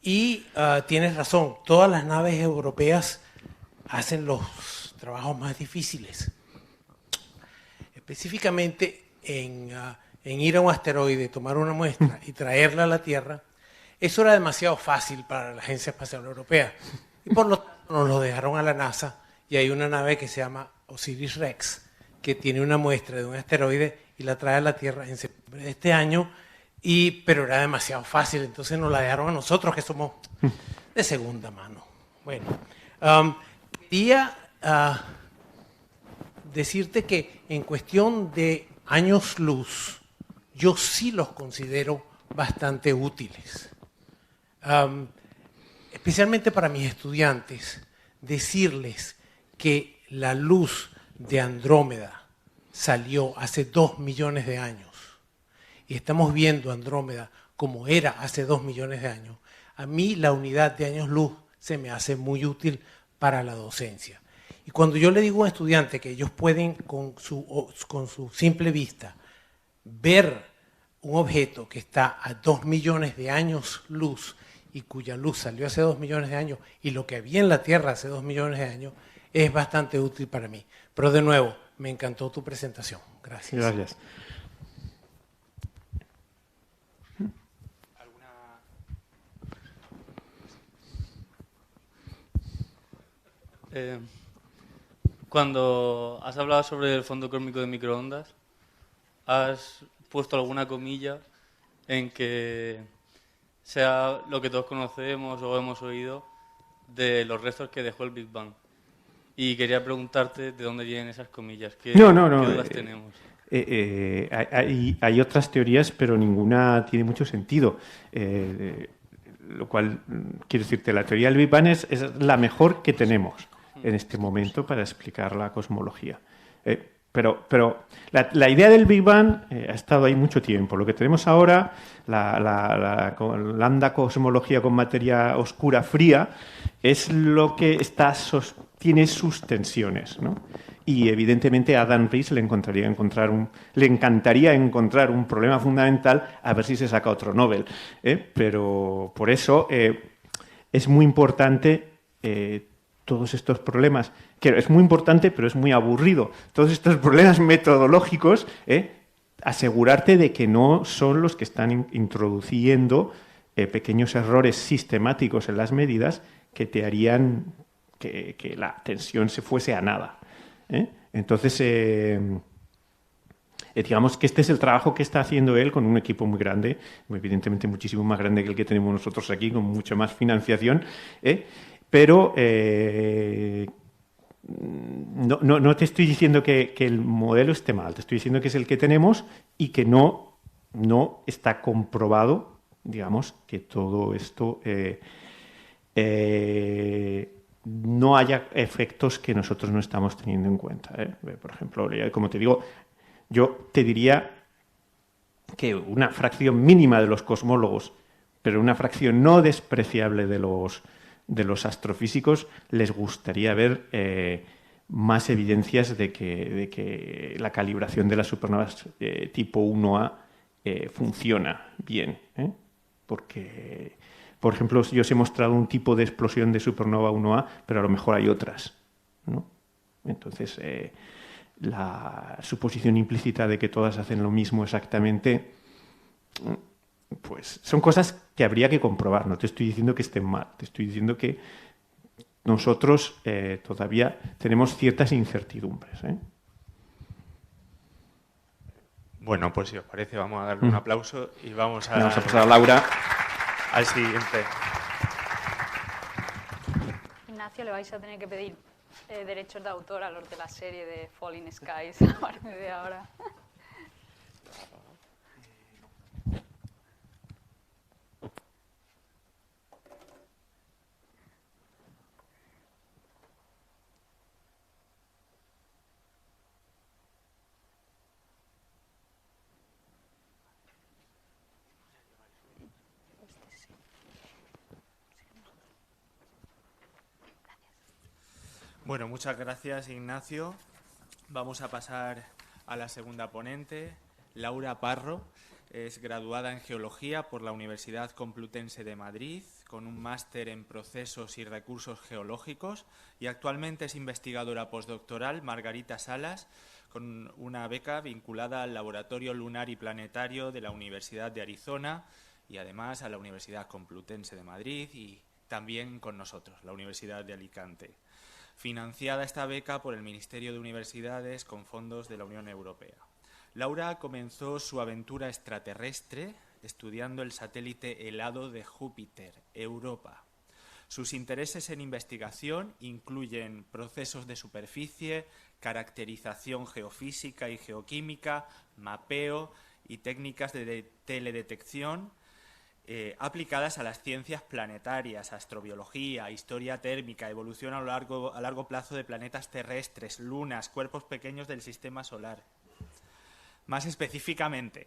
Y tienes razón, todas las naves europeas hacen los trabajos más difíciles. Específicamente en ir a un asteroide, tomar una muestra y traerla a la Tierra, eso era demasiado fácil para la Agencia Espacial Europea. Y por lo tanto nos lo dejaron a la NASA y hay una nave que se llama Osiris-Rex, que tiene una muestra de un asteroide y la trae a la Tierra en septiembre de este año, pero era demasiado fácil, entonces nos la dejaron a nosotros que somos de segunda mano. Bueno, quería decirte que en cuestión de años luz, yo sí los considero bastante útiles. Especialmente para mis estudiantes, decirles que la luz de Andrómeda salió hace 2 millones de años y estamos viendo Andrómeda como era hace 2 millones de años. A mí la unidad de años luz se me hace muy útil para la docencia. Y cuando yo le digo a un estudiante que ellos pueden con su simple vista ver un objeto que está a 2 millones de años luz y cuya luz salió hace 2 millones de años y lo que había en la Tierra hace 2 millones de años, es bastante útil para mí. Pero de nuevo, me encantó tu presentación. Gracias. Gracias. Cuando has hablado sobre el fondo cósmico de microondas, has puesto alguna comilla en que sea lo que todos conocemos o hemos oído de los restos que dejó el Big Bang. Y quería preguntarte de dónde vienen esas comillas. ¿Qué dudas tenemos? Hay otras teorías, pero ninguna tiene mucho sentido. Lo cual, quiero decirte, la teoría del Big Bang es la mejor que tenemos en este momento para explicar la cosmología. Pero la idea del Big Bang ha estado ahí mucho tiempo. Lo que tenemos ahora, la lambda cosmología con materia oscura fría, es lo que tiene sus tensiones, ¿no? Y evidentemente a Adam Riess le encantaría encontrar un problema fundamental a ver si se saca otro Nobel. Pero por eso es muy importante todos estos problemas, que es muy importante pero es muy aburrido, todos estos problemas metodológicos, asegurarte de que no son los que están introduciendo pequeños errores sistemáticos en las medidas que te harían que la tensión se fuese a nada. Entonces, digamos que este es el trabajo que está haciendo él con un equipo muy grande, evidentemente muchísimo más grande que el que tenemos nosotros aquí, con mucho más financiación, pero no te estoy diciendo que el modelo esté mal, te estoy diciendo que es el que tenemos y que no está comprobado, digamos, que todo esto no haya efectos que nosotros no estamos teniendo en cuenta. Por ejemplo, como te digo, yo te diría que una fracción mínima de los cosmólogos pero una fracción no despreciable de los astrofísicos les gustaría ver más evidencias de que la calibración de las supernovas tipo 1A funciona bien, porque, por ejemplo, yo os he mostrado un tipo de explosión de supernova 1A, pero a lo mejor hay otras, ¿no? Entonces, la suposición implícita de que todas hacen lo mismo exactamente, pues son cosas que habría que comprobar. No te estoy diciendo que estén mal, te estoy diciendo que nosotros todavía tenemos ciertas incertidumbres. Bueno, pues si os parece, vamos a darle un aplauso y vamos a pasar a Laura. Al siguiente. Ignacio, le vais a tener que pedir derechos de autor a los de la serie de Falling Skies a partir de ahora. Bueno, muchas gracias, Ignacio. Vamos a pasar a la segunda ponente, Laura Parro. Es graduada en Geología por la Universidad Complutense de Madrid, con un máster en Procesos y Recursos Geológicos, y actualmente es investigadora postdoctoral Margarita Salas, con una beca vinculada al Laboratorio Lunar y Planetario de la Universidad de Arizona y además a la Universidad Complutense de Madrid y también con nosotros, la Universidad de Alicante. Financiada esta beca por el Ministerio de Universidades con fondos de la Unión Europea. Laura comenzó su aventura extraterrestre estudiando el satélite helado de Júpiter, Europa. Sus intereses en investigación incluyen procesos de superficie, caracterización geofísica y geoquímica, mapeo y técnicas de teledetección aplicadas a las ciencias planetarias, astrobiología, historia térmica, evolución a largo plazo de planetas terrestres, lunas, cuerpos pequeños del sistema solar. Más específicamente,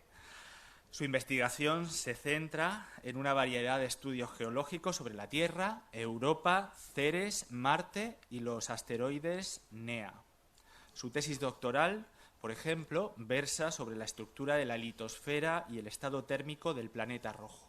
su investigación se centra en una variedad de estudios geológicos sobre la Tierra, Europa, Ceres, Marte y los asteroides NEA. Su tesis doctoral, por ejemplo, versa sobre la estructura de la litosfera y el estado térmico del planeta rojo.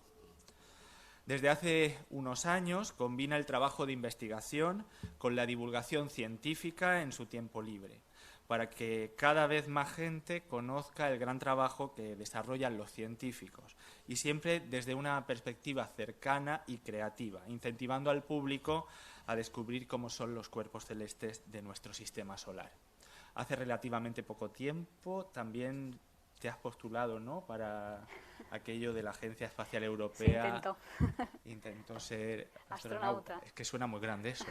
Desde hace unos años combina el trabajo de investigación con la divulgación científica en su tiempo libre, para que cada vez más gente conozca el gran trabajo que desarrollan los científicos, y siempre desde una perspectiva cercana y creativa, incentivando al público a descubrir cómo son los cuerpos celestes de nuestro sistema solar. Hace relativamente poco tiempo también te has postulado, ¿no?, para aquello de la Agencia Espacial Europea. Sí, intentó ser astronauta. Es que suena muy grande eso.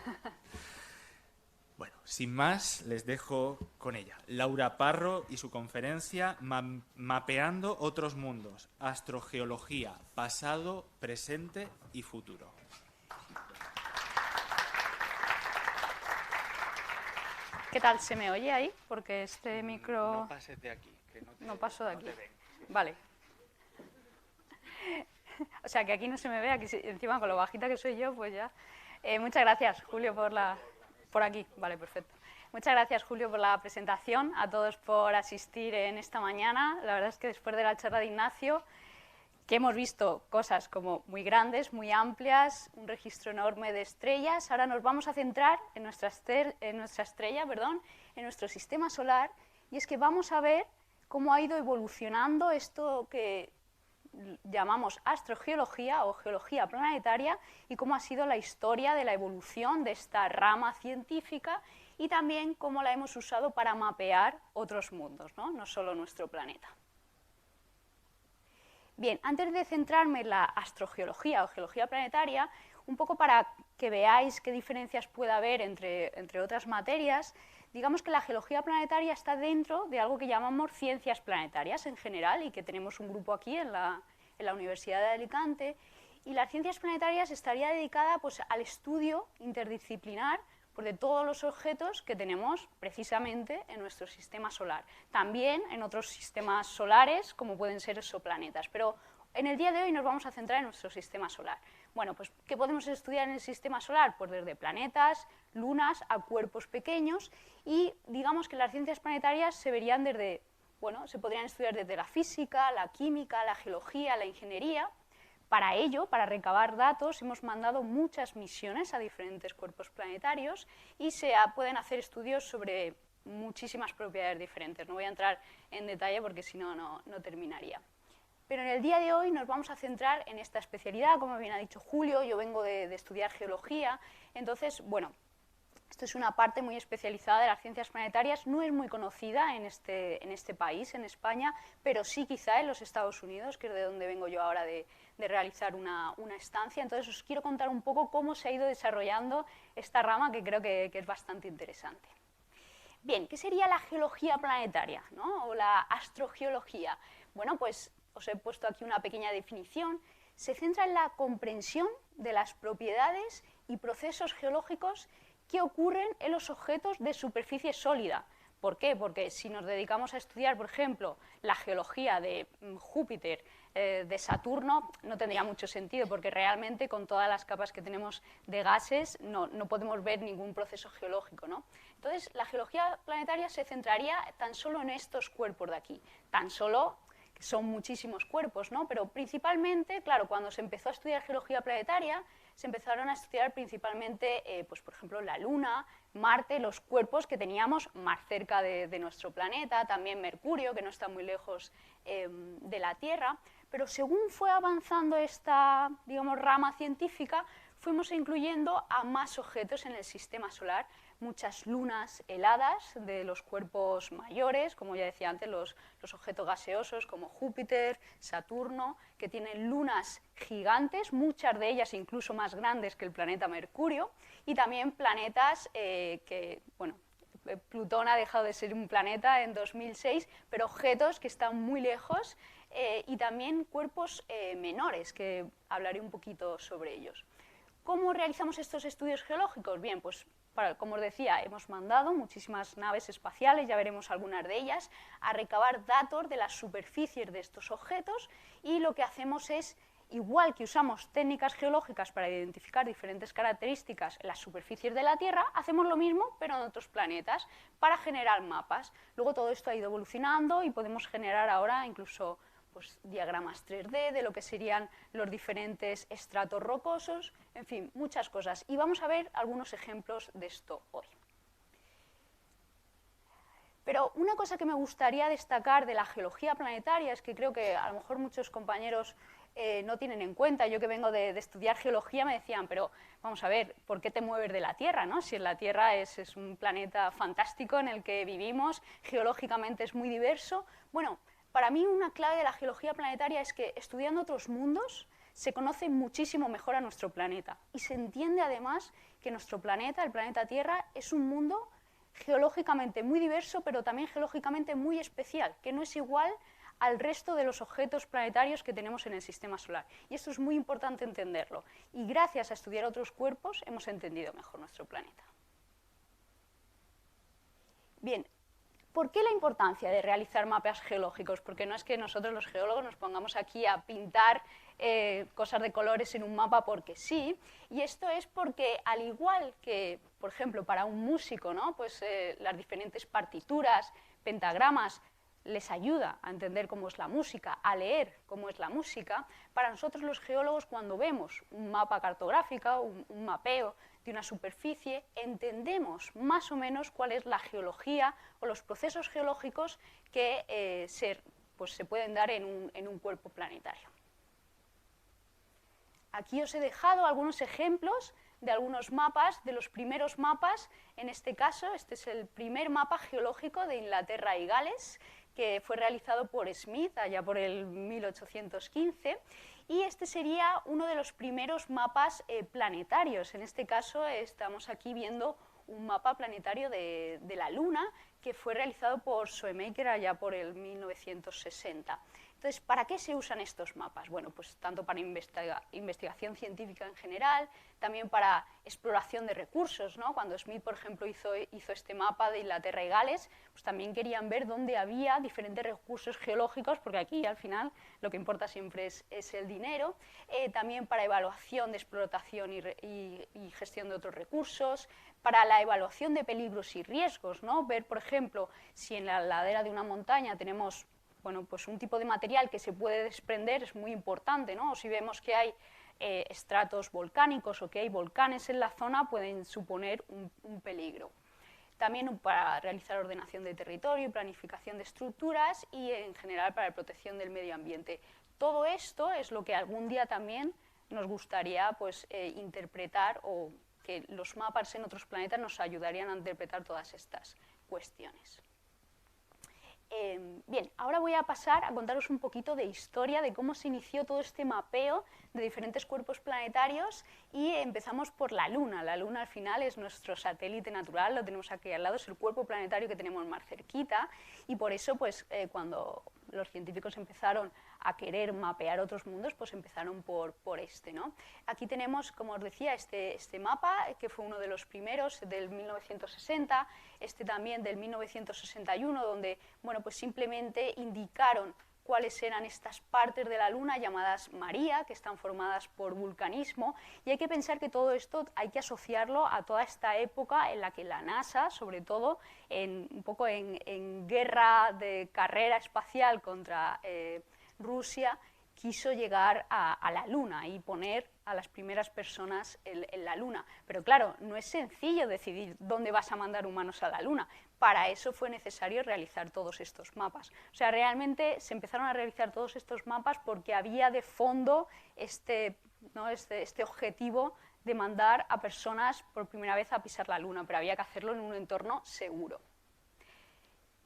Bueno, sin más, les dejo con ella. Laura Parro y su conferencia Mapeando otros mundos, astrogeología, pasado, presente y futuro. ¿Qué tal? ¿Se me oye ahí? Porque este micro... No pases de aquí. Que no paso de aquí. No te ven, sí. Vale. O sea, que aquí no se me ve, aquí encima con lo bajita que soy yo, pues ya. Muchas gracias, Julio, por aquí. Vale, perfecto. Muchas gracias, Julio, por la presentación, a todos por asistir en esta mañana. La verdad es que después de la charla de Ignacio, que hemos visto cosas como muy grandes, muy amplias, un registro enorme de estrellas, ahora nos vamos a centrar en nuestra estrella, en nuestro sistema solar, y es que vamos a ver cómo ha ido evolucionando esto que llamamos astrogeología o geología planetaria y cómo ha sido la historia de la evolución de esta rama científica y también cómo la hemos usado para mapear otros mundos, no solo nuestro planeta. Bien, antes de centrarme en la astrogeología o geología planetaria, un poco para que veáis qué diferencias puede haber entre otras materias, digamos que la geología planetaria está dentro de algo que llamamos ciencias planetarias en general y que tenemos un grupo aquí en la Universidad de Alicante, y las ciencias planetarias estaría dedicada pues, al estudio interdisciplinar de todos los objetos que tenemos precisamente en nuestro sistema solar. También en otros sistemas solares, como pueden ser exoplanetas, pero en el día de hoy nos vamos a centrar en nuestro sistema solar. Bueno, pues, ¿qué podemos estudiar en el sistema solar? Pues desde planetas, lunas, a cuerpos pequeños, y digamos que las ciencias planetarias se verían desde, bueno, se podrían estudiar desde la física, la química, la geología, la ingeniería. Para ello, para recabar datos, hemos mandado muchas misiones a diferentes cuerpos planetarios y se pueden hacer estudios sobre muchísimas propiedades diferentes. No voy a entrar en detalle porque si no, no terminaría. Pero en el día de hoy nos vamos a centrar en esta especialidad, como bien ha dicho Julio. Yo vengo de estudiar geología, entonces, bueno, esto es una parte muy especializada de las ciencias planetarias, no es muy conocida en este país, en España, pero sí quizá en los Estados Unidos, que es de donde vengo yo ahora de realizar una estancia. Entonces os quiero contar un poco cómo se ha ido desarrollando esta rama, que creo que es bastante interesante. Bien, ¿qué sería la geología planetaria, ¿no? O la astrogeología? Bueno, pues os he puesto aquí una pequeña definición. Se centra en la comprensión de las propiedades y procesos geológicos que ocurren en los objetos de superficie sólida. ¿Por qué? Porque si nos dedicamos a estudiar, por ejemplo, la geología de Júpiter, de Saturno, no tendría mucho sentido, porque realmente con todas las capas que tenemos de gases no podemos ver ningún proceso geológico, ¿no? Entonces, la geología planetaria se centraría tan solo en estos cuerpos de aquí, tan solo que son muchísimos cuerpos, ¿no? Pero principalmente, claro, cuando se empezó a estudiar geología planetaria, se empezaron a estudiar principalmente, pues, por ejemplo, la Luna, Marte, los cuerpos que teníamos más cerca de nuestro planeta, también Mercurio, que no está muy lejos de la Tierra. Pero según fue avanzando esta, digamos, rama científica, fuimos incluyendo a más objetos en el sistema solar, muchas lunas heladas de los cuerpos mayores, como ya decía antes, los objetos gaseosos como Júpiter, Saturno, que tienen lunas gigantes, muchas de ellas incluso más grandes que el planeta Mercurio, y también planetas que, bueno, Plutón ha dejado de ser un planeta en 2006, pero objetos que están muy lejos, y también cuerpos menores, que hablaré un poquito sobre ellos. ¿Cómo realizamos estos estudios geológicos? Bien, pues como os decía, hemos mandado muchísimas naves espaciales, ya veremos algunas de ellas, a recabar datos de las superficies de estos objetos, y lo que hacemos es, igual que usamos técnicas geológicas para identificar diferentes características en las superficies de la Tierra, hacemos lo mismo pero en otros planetas para generar mapas. Luego todo esto ha ido evolucionando y podemos generar ahora incluso pues, diagramas 3D de lo que serían los diferentes estratos rocosos, en fin, muchas cosas. Y vamos a ver algunos ejemplos de esto hoy. Pero una cosa que me gustaría destacar de la geología planetaria es que creo que a lo mejor muchos compañeros no tienen en cuenta. Yo que vengo de estudiar geología me decían, pero vamos a ver, ¿por qué te mueves de la Tierra, ¿no? Si en la Tierra es un planeta fantástico en el que vivimos, geológicamente es muy diverso. Bueno, para mí una clave de la geología planetaria es que estudiando otros mundos se conoce muchísimo mejor a nuestro planeta y se entiende además que nuestro planeta, el planeta Tierra, es un mundo geológicamente muy diverso, pero también geológicamente muy especial, que no es igual al resto de los objetos planetarios que tenemos en el sistema solar. Y esto es muy importante entenderlo. Y gracias a estudiar otros cuerpos hemos entendido mejor nuestro planeta. Bien, ¿por qué la importancia de realizar mapas geológicos? Porque no es que nosotros los geólogos nos pongamos aquí a pintar cosas de colores en un mapa porque sí, y esto es porque al igual que, por ejemplo, para un músico, ¿no? Pues las diferentes partituras, pentagramas, les ayuda a entender cómo es la música, a leer cómo es la música. Para nosotros los geólogos, cuando vemos un mapa cartográfico, un mapeo de una superficie, entendemos más o menos cuál es la geología o los procesos geológicos que se pueden dar en un cuerpo planetario. Aquí os he dejado algunos ejemplos de algunos mapas, de los primeros mapas. En este caso, este es el primer mapa geológico de Inglaterra y Gales, que fue realizado por Smith allá por el 1815, y este sería uno de los primeros mapas planetarios. En este caso estamos aquí viendo un mapa planetario de la Luna, que fue realizado por Shoemaker allá por el 1960. Entonces, ¿para qué se usan estos mapas? Bueno, pues tanto para investigación científica en general, también para exploración de recursos, ¿no? Cuando Smith, por ejemplo, hizo este mapa de Inglaterra y Gales, pues también querían ver dónde había diferentes recursos geológicos, porque aquí, al final, lo que importa siempre es el dinero. También para evaluación de explotación y gestión de otros recursos, para la evaluación de peligros y riesgos, ¿no? Ver, por ejemplo, si en la ladera de una montaña tenemos pues un tipo de material que se puede desprender, es muy importante, ¿no? O si vemos que hay estratos volcánicos o que hay volcanes en la zona, pueden suponer un peligro. También para realizar ordenación de territorio y planificación de estructuras y en general para la protección del medio ambiente. Todo esto es lo que algún día también nos gustaría pues, interpretar, o que los mapas en otros planetas nos ayudarían a interpretar todas estas cuestiones. Bien, ahora voy a pasar a contaros un poquito de historia de cómo se inició todo este mapeo de diferentes cuerpos planetarios, y empezamos por la Luna. La Luna al final es nuestro satélite natural, lo tenemos aquí al lado, es el cuerpo planetario que tenemos más cerquita, y por eso pues, cuando los científicos empezaron a querer mapear otros mundos, pues empezaron por este, ¿no? Aquí tenemos, como os decía, este mapa, que fue uno de los primeros, del 1960, este también del 1961, donde, bueno, pues simplemente indicaron cuáles eran estas partes de la Luna llamadas María, que están formadas por vulcanismo, y hay que pensar que todo esto hay que asociarlo a toda esta época en la que la NASA, sobre todo, un poco en guerra de carrera espacial contra Rusia, quiso llegar a la Luna y poner a las primeras personas en la Luna. Pero claro, no es sencillo decidir dónde vas a mandar humanos a la Luna. Para eso fue necesario realizar todos estos mapas. O sea, realmente se empezaron a realizar todos estos mapas porque había de fondo este objetivo de mandar a personas por primera vez a pisar la Luna, pero había que hacerlo en un entorno seguro.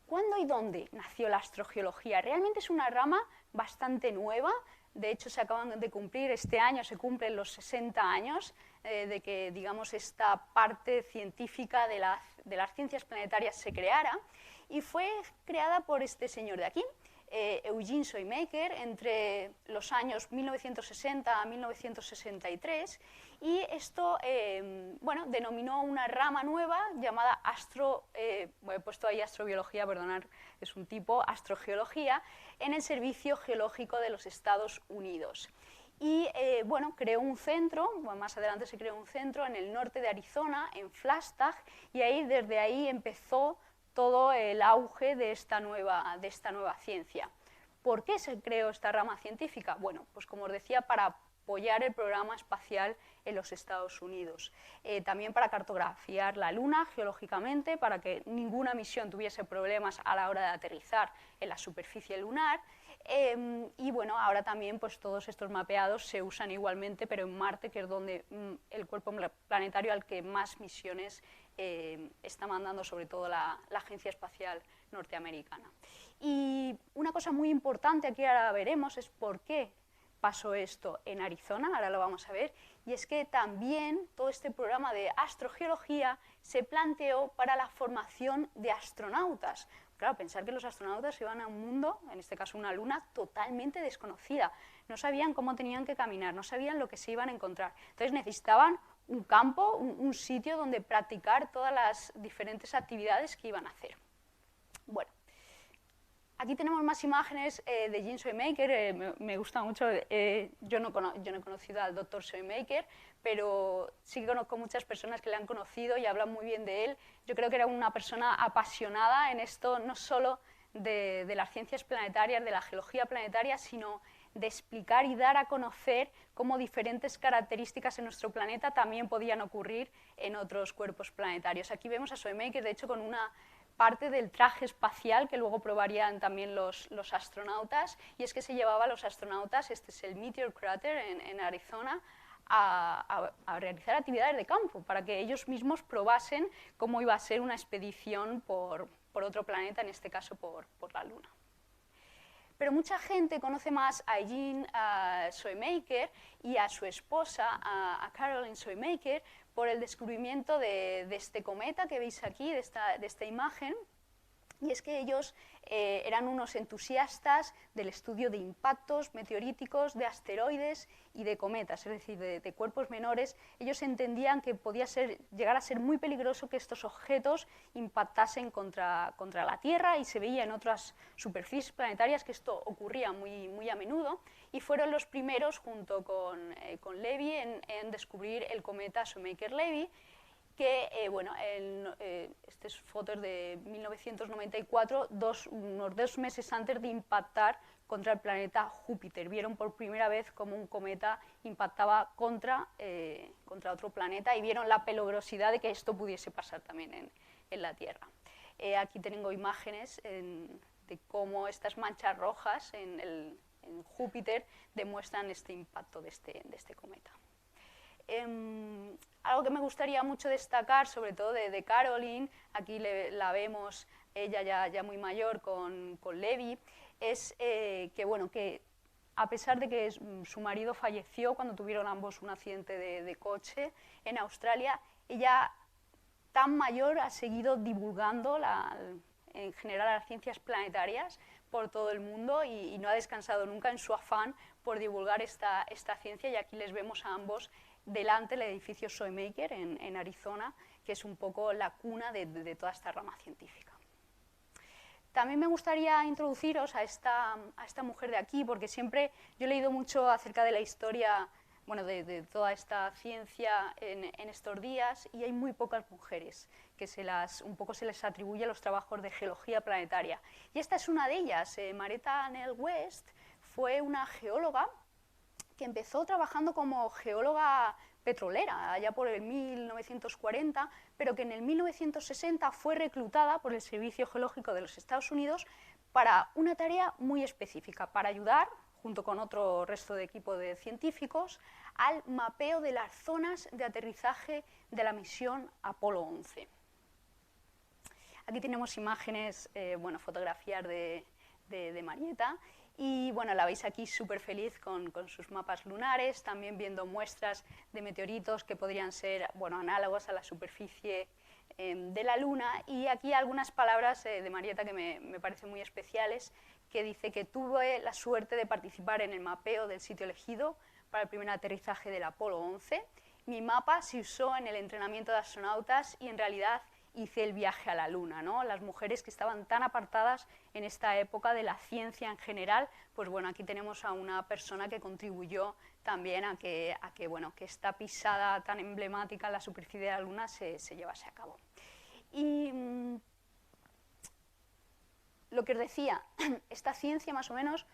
¿Cuándo y dónde nació la astrogeología? Realmente es una rama bastante nueva. De hecho, se acaban de cumplir, este año se cumplen los 60 años de que, digamos, esta parte científica de las ciencias planetarias se creara, y fue creada por este señor de aquí, Eugene Shoemaker, entre los años 1960 a 1963, y esto bueno, denominó una rama nueva llamada he puesto ahí astrobiología, perdonad, es un tipo, astrogeología, en el Servicio Geológico de los Estados Unidos. Y bueno, creó un centro, más adelante se creó un centro en el norte de Arizona, en Flagstaff, y desde ahí empezó todo el auge de esta nueva ciencia. ¿Por qué se creó esta rama científica? Bueno, pues como os decía, para apoyar el programa espacial en los Estados Unidos. También para cartografiar la Luna geológicamente, para que ninguna misión tuviese problemas a la hora de aterrizar en la superficie lunar. Y bueno, ahora también pues todos estos mapeados se usan igualmente, pero en Marte, que es donde el cuerpo planetario al que más misiones está mandando, sobre todo la Agencia Espacial Norteamericana. Y una cosa muy importante, aquí ahora veremos, es por qué pasó esto en Arizona, ahora lo vamos a ver, y es que también todo este programa de astrogeología se planteó para la formación de astronautas. Claro, pensar que los astronautas iban a un mundo, en este caso una luna, totalmente desconocida. No sabían cómo tenían que caminar, no sabían lo que se iban a encontrar. Entonces necesitaban un campo, un sitio donde practicar todas las diferentes actividades que iban a hacer. Bueno, aquí tenemos más imágenes de Eugene Shoemaker. Me gusta mucho. Yo no he conocido al doctor Shoemaker, pero sí que conozco muchas personas que le han conocido y hablan muy bien de él. Yo creo que era una persona apasionada en esto, no solo de las ciencias planetarias, de la geología planetaria, sino de explicar y dar a conocer cómo diferentes características en nuestro planeta también podían ocurrir en otros cuerpos planetarios. Aquí vemos a Shoemaker, de hecho, con una parte del traje espacial que luego probarían también los astronautas, y es que se llevaba a los astronautas, este es el Meteor Crater en Arizona, a realizar actividades de campo, para que ellos mismos probasen cómo iba a ser una expedición por otro planeta, en este caso por la Luna. Pero mucha gente conoce más a Eugene Shoemaker y a su esposa, a Caroline Shoemaker, por el descubrimiento de este cometa que veis aquí, de esta imagen, Y es que ellos eran unos entusiastas del estudio de impactos meteoríticos, de asteroides y de cometas, es decir, de cuerpos menores. Ellos entendían que podía llegar a ser muy peligroso que estos objetos impactasen contra la Tierra, y se veía en otras superficies planetarias que esto ocurría muy a menudo, y fueron los primeros, junto con Levy, en descubrir el cometa Shoemaker-Levy, que, esta es fotos de 1994, unos 2 meses antes de impactar contra el planeta Júpiter. Vieron por primera vez cómo un cometa impactaba contra otro planeta, y vieron la peligrosidad de que esto pudiese pasar también en la Tierra. Aquí tengo imágenes de cómo estas manchas rojas en Júpiter demuestran este impacto de este cometa. Algo que me gustaría mucho destacar, sobre todo de Caroline, aquí la vemos ella ya muy mayor con Levy, es que a pesar de que su marido falleció cuando tuvieron ambos un accidente de coche en Australia, ella, tan mayor, ha seguido divulgando en general las ciencias planetarias por todo el mundo, y no ha descansado nunca en su afán por divulgar esta ciencia, y aquí les vemos a ambos delante del edificio Shoemaker en Arizona, que es un poco la cuna de toda esta rama científica. También me gustaría introduciros a esta mujer de aquí, porque siempre yo he leído mucho acerca de la historia, de toda esta ciencia en estos días, y hay muy pocas mujeres que un poco se les atribuye a los trabajos de geología planetaria. Y esta es una de ellas. Maretta Nell West fue una geóloga que empezó trabajando como geóloga petrolera allá por el 1940, pero que en el 1960 fue reclutada por el Servicio Geológico de los Estados Unidos para una tarea muy específica, para ayudar, junto con otro resto de equipo de científicos, al mapeo de las zonas de aterrizaje de la misión Apolo 11. Aquí tenemos imágenes, fotografías de Marietta. Y la veis aquí súper feliz con sus mapas lunares, también viendo muestras de meteoritos que podrían ser análogos a la superficie de la Luna. Y aquí algunas palabras de Marietta que me parecen muy especiales, que dice que tuve la suerte de participar en el mapeo del sitio elegido para el primer aterrizaje del Apolo 11. Mi mapa se usó en el entrenamiento de astronautas y en realidad hice el viaje a la Luna, ¿no? Las mujeres que estaban tan apartadas en esta época de la ciencia en general, pues aquí tenemos a una persona que contribuyó también a que esta pisada tan emblemática en la superficie de la Luna se llevase a cabo. Y lo que os decía, esta ciencia más o menos,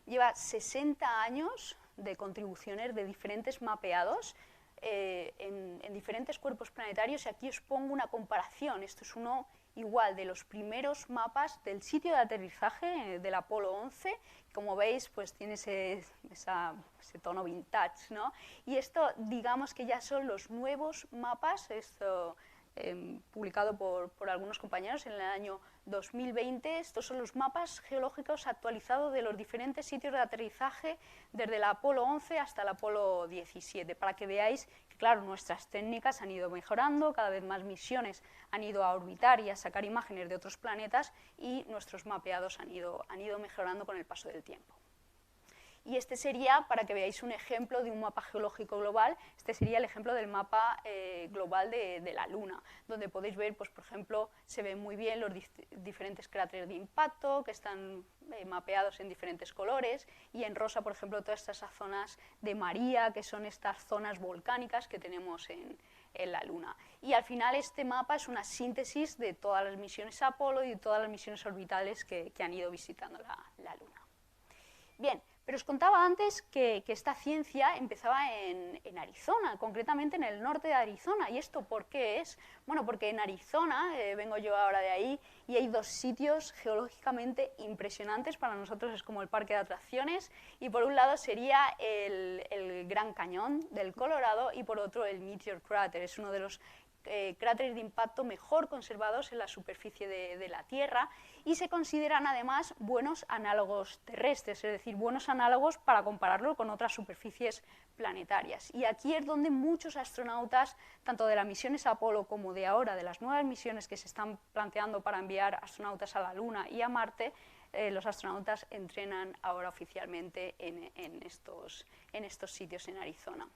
lleva 60 años de contribuciones de diferentes mapeados en diferentes cuerpos planetarios, y aquí os pongo una comparación. Esto es uno igual de los primeros mapas del sitio de aterrizaje del Apolo 11. Como veis, pues tiene ese tono vintage, ¿no? Y esto, digamos que ya son los nuevos mapas, publicado por algunos compañeros en el año 2020. Estos son los mapas geológicos actualizados de los diferentes sitios de aterrizaje desde el Apolo 11 hasta el Apolo 17, para que veáis que, claro, nuestras técnicas han ido mejorando, cada vez más misiones han ido a orbitar y a sacar imágenes de otros planetas, y nuestros mapeados han ido mejorando con el paso del tiempo. Y este sería, para que veáis un ejemplo de un mapa geológico global, este sería el ejemplo del mapa global de la Luna, donde podéis ver, pues, por ejemplo, se ven muy bien los diferentes cráteres de impacto que están mapeados en diferentes colores, y en rosa, por ejemplo, todas estas zonas de María, que son estas zonas volcánicas que tenemos en la Luna. Y al final este mapa es una síntesis de todas las misiones Apolo y de todas las misiones orbitales que han ido visitando la Luna. Bien, pero os contaba antes que esta ciencia empezaba en Arizona, concretamente en el norte de Arizona. ¿Y esto por qué es? Bueno, porque en Arizona, vengo yo ahora de ahí, y hay dos sitios geológicamente impresionantes. Para nosotros es como el parque de atracciones, y por un lado sería el Gran Cañón del Colorado, y por otro el Meteor Crater. Es uno de los cráteres de impacto mejor conservados en la superficie de la Tierra y se consideran además buenos análogos terrestres, es decir, buenos análogos para compararlo con otras superficies planetarias. Y aquí es donde muchos astronautas, tanto de las misiones Apolo como de ahora, de las nuevas misiones que se están planteando para enviar astronautas a la Luna y a Marte, los astronautas entrenan ahora oficialmente en estos sitios en Arizona.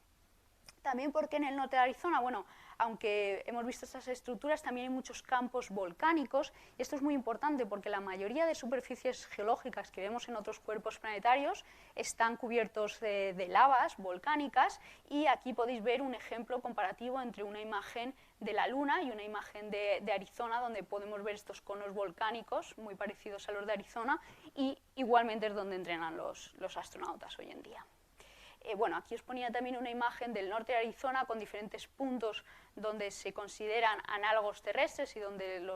También porque en el norte de Arizona, bueno, aunque hemos visto estas estructuras, también hay muchos campos volcánicos, y esto es muy importante porque la mayoría de superficies geológicas que vemos en otros cuerpos planetarios están cubiertos de lavas volcánicas, y aquí podéis ver un ejemplo comparativo entre una imagen de la Luna y una imagen de Arizona, donde podemos ver estos conos volcánicos muy parecidos a los de Arizona, y igualmente es donde entrenan los astronautas hoy en día. Bueno, aquí os ponía también una imagen del norte de Arizona con diferentes puntos donde se consideran análogos terrestres y donde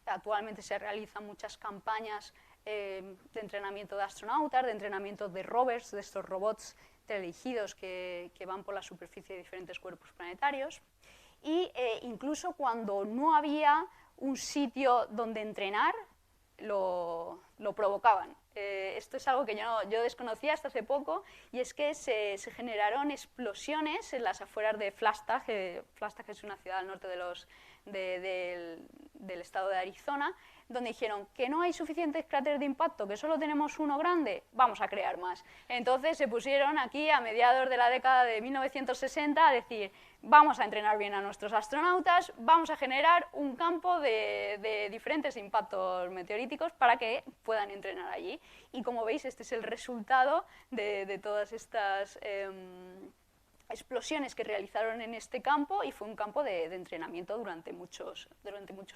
actualmente se realizan muchas campañas de entrenamiento de astronautas, de entrenamiento de rovers, de estos robots teledirigidos que van por la superficie de diferentes cuerpos planetarios. Y incluso cuando no había un sitio donde entrenar, lo provocaban. Esto es algo que yo desconocía hasta hace poco, y es que se generaron explosiones en las afueras de Flagstaff. Flagstaff es una ciudad al norte del estado de Arizona, donde dijeron que no hay suficientes cráteres de impacto, que solo tenemos uno grande, vamos a crear más. Entonces se pusieron aquí a mediados de la década de 1960 a decir, vamos a entrenar bien a nuestros astronautas, vamos a generar un campo de diferentes impactos meteoríticos para que puedan entrenar allí. Y como veis, este es el resultado de todas estas explosiones que realizaron en este campo, y fue un campo de entrenamiento durante muchos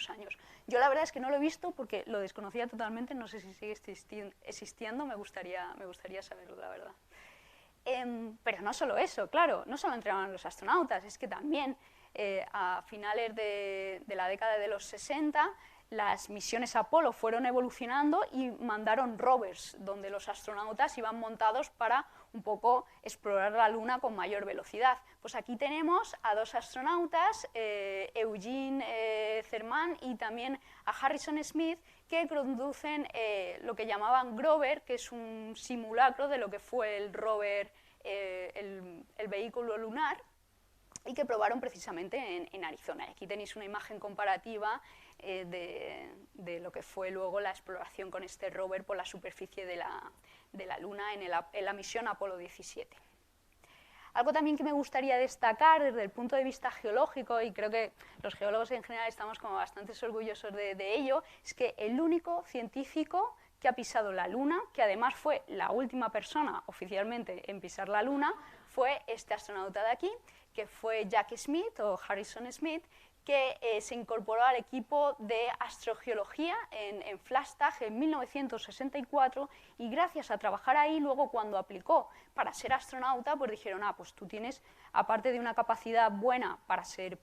años. Yo la verdad es que no lo he visto porque lo desconocía totalmente, no sé si sigue existiendo, me gustaría saberlo, la verdad. Pero no solo eso, claro, no solo entrenaban los astronautas, es que también a finales de la década de los 60 las misiones Apolo fueron evolucionando y mandaron rovers donde los astronautas iban montados para un poco explorar la Luna con mayor velocidad. Pues aquí tenemos a dos astronautas, Eugene Cernan y también a Harrison Smith, que conducen lo que llamaban Grover, que es un simulacro de lo que fue el rover, el vehículo lunar, y que probaron precisamente en Arizona. Aquí tenéis una imagen comparativa de lo que fue luego la exploración con este rover por la superficie de la Luna en la misión Apolo 17. Algo también que me gustaría destacar desde el punto de vista geológico, y creo que los geólogos en general estamos como bastante orgullosos de ello, es que el único científico que ha pisado la Luna, que además fue la última persona oficialmente en pisar la Luna, fue este astronauta de aquí, que fue Jack Smith o Harrison Smith, que se incorporó al equipo de astrogeología en Flagstaff en 1964, y gracias a trabajar ahí, luego cuando aplicó para ser astronauta, pues dijeron, pues tú tienes, aparte de una capacidad buena para ser,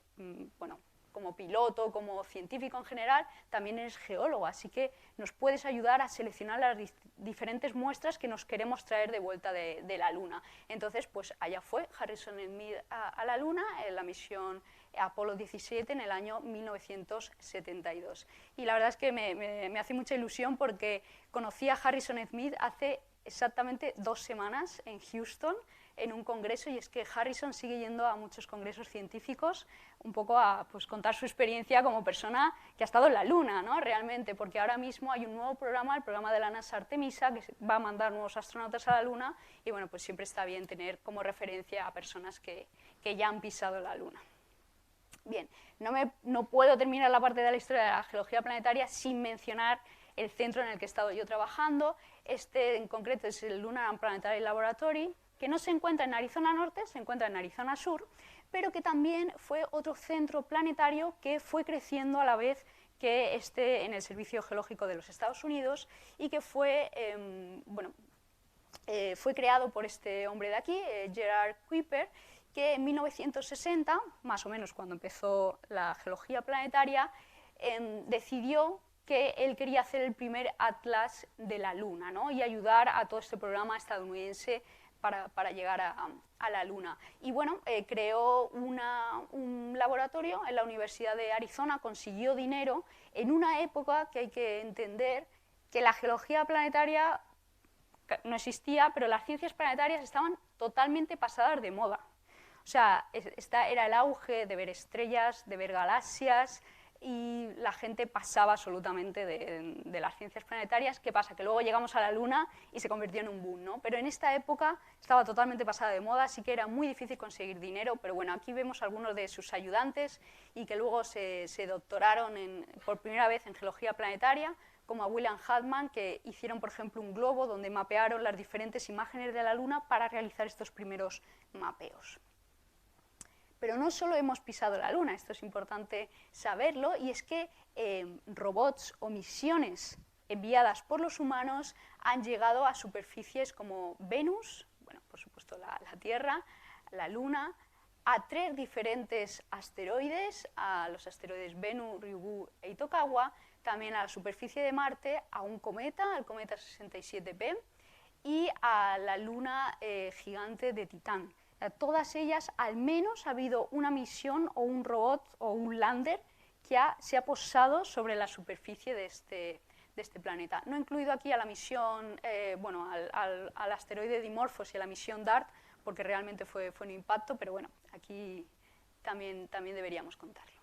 bueno, como piloto, como científico en general, también eres geólogo, así que nos puedes ayudar a seleccionar las diferentes muestras que nos queremos traer de vuelta de la Luna. Entonces, pues allá fue Harrison Smith a la Luna en la misión Apolo 17 en el año 1972. Y la verdad es que me hace mucha ilusión porque conocí a Harrison Smith hace exactamente 2 semanas en Houston, en un congreso, y es que Harrison sigue yendo a muchos congresos científicos un poco a pues, contar su experiencia como persona que ha estado en la Luna, ¿no? Realmente, porque ahora mismo hay un nuevo programa, el programa de la NASA Artemisa, que va a mandar nuevos astronautas a la Luna, y bueno, pues siempre está bien tener como referencia a personas que ya han pisado la Luna. Bien, no puedo terminar la parte de la historia de la geología planetaria sin mencionar el centro en el que he estado yo trabajando. Este en concreto es el Lunar and Planetary Laboratory, que no se encuentra en Arizona Norte, se encuentra en Arizona Sur, pero que también fue otro centro planetario que fue creciendo a la vez que esté en el Servicio Geológico de los Estados Unidos, y que fue creado por este hombre de aquí, Gerard Kuiper, que en 1960, más o menos cuando empezó la geología planetaria, decidió que él quería hacer el primer atlas de la Luna, ¿no? Y ayudar a todo este programa estadounidense para llegar a la Luna. Y bueno, creó un laboratorio en la Universidad de Arizona, consiguió dinero en una época que hay que entender que la geología planetaria no existía, pero las ciencias planetarias estaban totalmente pasadas de moda. O sea, era el auge de ver estrellas, de ver galaxias, y la gente pasaba absolutamente de las ciencias planetarias. ¿Qué pasa? Que luego llegamos a la Luna y se convirtió en un boom, ¿no? Pero en esta época estaba totalmente pasada de moda, así que era muy difícil conseguir dinero, pero bueno, aquí vemos algunos de sus ayudantes y que luego se doctoraron por primera vez en geología planetaria, como a William Hartmann, que hicieron, por ejemplo, un globo donde mapearon las diferentes imágenes de la Luna para realizar estos primeros mapeos. Pero no solo hemos pisado la Luna, esto es importante saberlo, y es que robots o misiones enviadas por los humanos han llegado a superficies como Venus, bueno, por supuesto la Tierra, la Luna, a 3 diferentes asteroides, a los asteroides Bennu, Ryugu e Itokawa, también a la superficie de Marte, a un cometa, el cometa 67P, y a la luna gigante de Titán. Todas ellas, al menos ha habido una misión o un robot o un lander que se ha posado sobre la superficie de este planeta. No he incluido aquí a la misión, al asteroide Dimorphos y a la misión DART, porque realmente fue un impacto, pero bueno, aquí también deberíamos contarlo.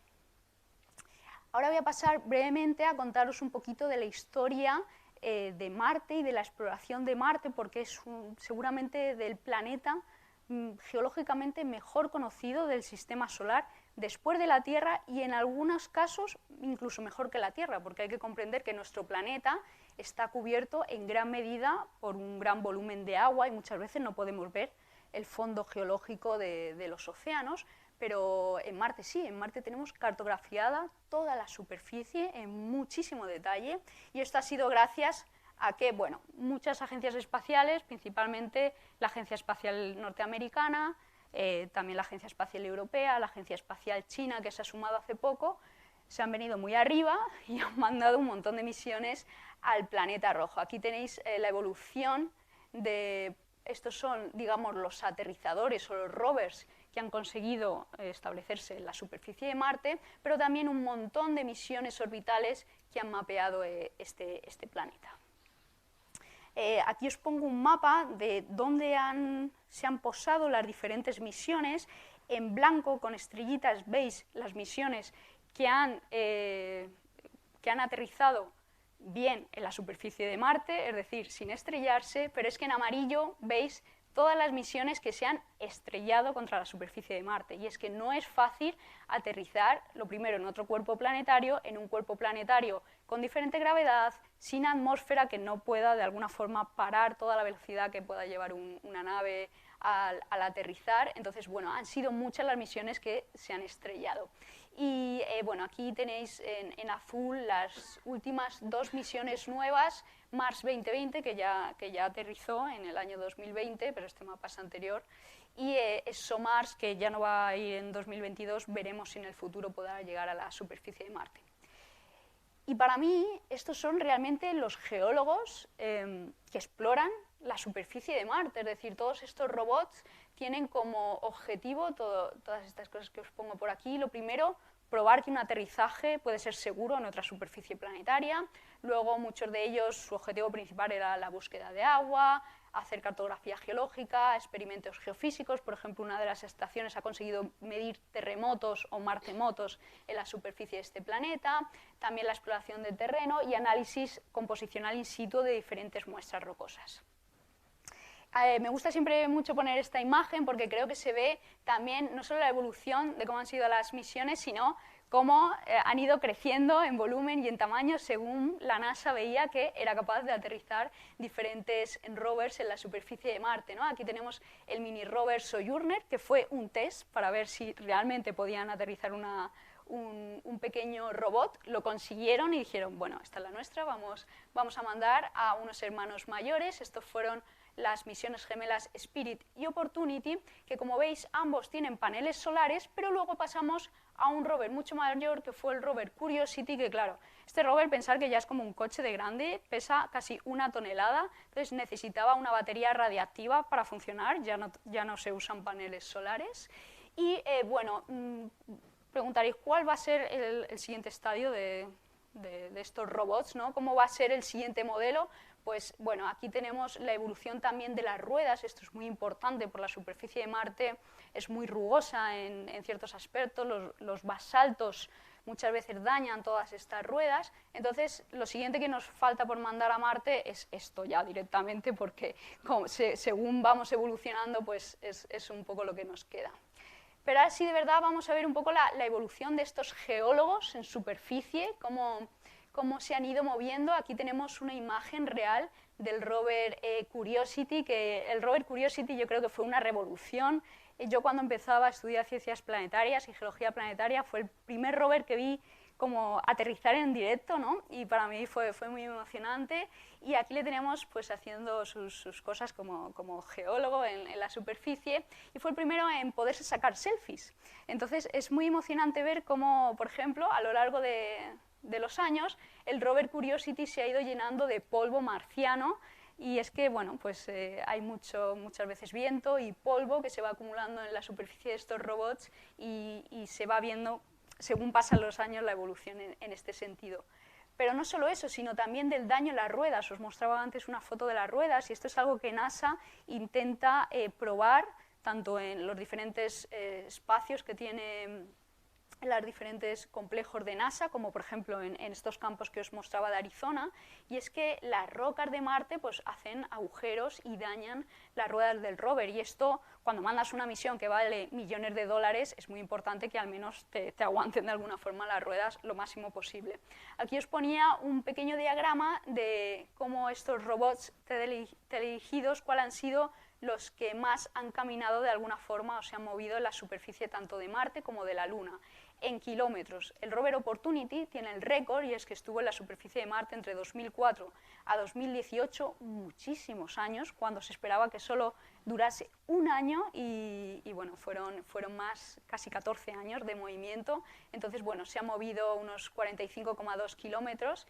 Ahora voy a pasar brevemente a contaros un poquito de la historia de Marte y de la exploración de Marte, porque es seguramente del planeta geológicamente mejor conocido del sistema solar después de la Tierra, y en algunos casos incluso mejor que la Tierra, porque hay que comprender que nuestro planeta está cubierto en gran medida por un gran volumen de agua y muchas veces no podemos ver el fondo geológico de los océanos, pero en Marte sí, en Marte tenemos cartografiada toda la superficie en muchísimo detalle, y esto ha sido gracias a que, bueno, muchas agencias espaciales, principalmente la Agencia Espacial Norteamericana, también la Agencia Espacial Europea, la Agencia Espacial China, que se ha sumado hace poco, se han venido muy arriba y han mandado un montón de misiones al planeta rojo. Aquí tenéis la evolución de... Estos son, digamos, los aterrizadores o los rovers que han conseguido establecerse en la superficie de Marte, pero también un montón de misiones orbitales que han mapeado este planeta. Aquí os pongo un mapa de dónde se han posado las diferentes misiones. En blanco, con estrellitas, veis las misiones que han aterrizado bien en la superficie de Marte, es decir, sin estrellarse, pero es que en amarillo veis todas las misiones que se han estrellado contra la superficie de Marte. Y es que no es fácil aterrizar, lo primero, en otro cuerpo planetario, en un cuerpo planetario con diferente gravedad, sin atmósfera, que no pueda de alguna forma parar toda la velocidad que pueda llevar una nave al aterrizar. Entonces, bueno, han sido muchas las misiones que se han estrellado. Y bueno, aquí tenéis en azul las últimas 2 misiones nuevas, Mars 2020, que ya aterrizó en el año 2020, pero este mapa es anterior, y ExoMars, que ya no va a ir en 2022, veremos si en el futuro podrá llegar a la superficie de Marte. Y para mí, estos son realmente los geólogos que exploran la superficie de Marte, es decir, todos estos robots tienen como objetivo todas estas cosas que os pongo por aquí. Lo primero, probar que un aterrizaje puede ser seguro en otra superficie planetaria. Luego, muchos de ellos, su objetivo principal era la búsqueda de agua, hacer cartografía geológica, experimentos geofísicos. Por ejemplo, una de las estaciones ha conseguido medir terremotos o martemotos en la superficie de este planeta. También la exploración del terreno y análisis composicional in situ de diferentes muestras rocosas. Me gusta siempre mucho poner esta imagen porque creo que se ve también no solo la evolución de cómo han sido las misiones, sino cómo han ido creciendo en volumen y en tamaño según la NASA veía que era capaz de aterrizar diferentes rovers en la superficie de Marte, ¿no? Aquí tenemos el mini rover Sojourner, que fue un test para ver si realmente podían aterrizar un pequeño robot. Lo consiguieron y dijeron, bueno, esta es la nuestra, vamos a mandar a unos hermanos mayores. Estos fueron las misiones gemelas Spirit y Opportunity, que como veis ambos tienen paneles solares, pero luego pasamos a un rover mucho mayor, que fue el rover Curiosity, que claro, este rover, pensar que ya es como un coche de grande, pesa casi 1 tonelada, entonces necesitaba una batería radiactiva para funcionar, ya no se usan paneles solares. Y bueno, preguntaréis cuál va a ser el siguiente estadio de estos robots, ¿no? ¿Cómo va a ser el siguiente modelo? Pues bueno, aquí tenemos la evolución también de las ruedas, esto es muy importante, por la superficie de Marte es muy rugosa en ciertos aspectos, los basaltos muchas veces dañan todas estas ruedas, entonces lo siguiente que nos falta por mandar a Marte es esto ya directamente, porque según vamos evolucionando, pues es un poco lo que nos queda. Pero ahora sí, de verdad, vamos a ver un poco la evolución de estos geólogos en superficie, cómo se han ido moviendo. Aquí tenemos una imagen real del rover Curiosity, que el rover Curiosity yo creo que fue una revolución. Yo cuando empezaba a estudiar ciencias planetarias y geología planetaria fue el primer rover que vi como aterrizar en directo, ¿no? Y para mí fue muy emocionante. Y aquí le tenemos pues haciendo sus cosas como geólogo en la superficie, y fue el primero en poderse sacar selfies. Entonces es muy emocionante ver cómo, por ejemplo, a lo largo de los años, el rover Curiosity se ha ido llenando de polvo marciano, y es que, bueno, pues hay muchas veces viento y polvo que se va acumulando en la superficie de estos robots, y se va viendo, según pasan los años, la evolución en este sentido. Pero no solo eso, sino también del daño en las ruedas. Os mostraba antes una foto de las ruedas, y esto es algo que NASA intenta probar, tanto en los diferentes espacios que tiene en los diferentes complejos de NASA, como por ejemplo en estos campos que os mostraba de Arizona, y es que las rocas de Marte pues hacen agujeros y dañan las ruedas del rover, y esto, cuando mandas una misión que vale millones de dólares, es muy importante que al menos te aguanten de alguna forma las ruedas lo máximo posible. Aquí os ponía un pequeño diagrama de cómo estos robots teledirigidos, cuáles han sido los que más han caminado de alguna forma o se han movido en la superficie tanto de Marte como de la Luna. En kilómetros, el rover Opportunity tiene el récord, y es que estuvo en la superficie de Marte entre 2004 a 2018, muchísimos años, cuando se esperaba que solo durase un año, y bueno, fueron más, casi 14 años de movimiento. Entonces, bueno, se ha movido unos 45,2 kilómetros.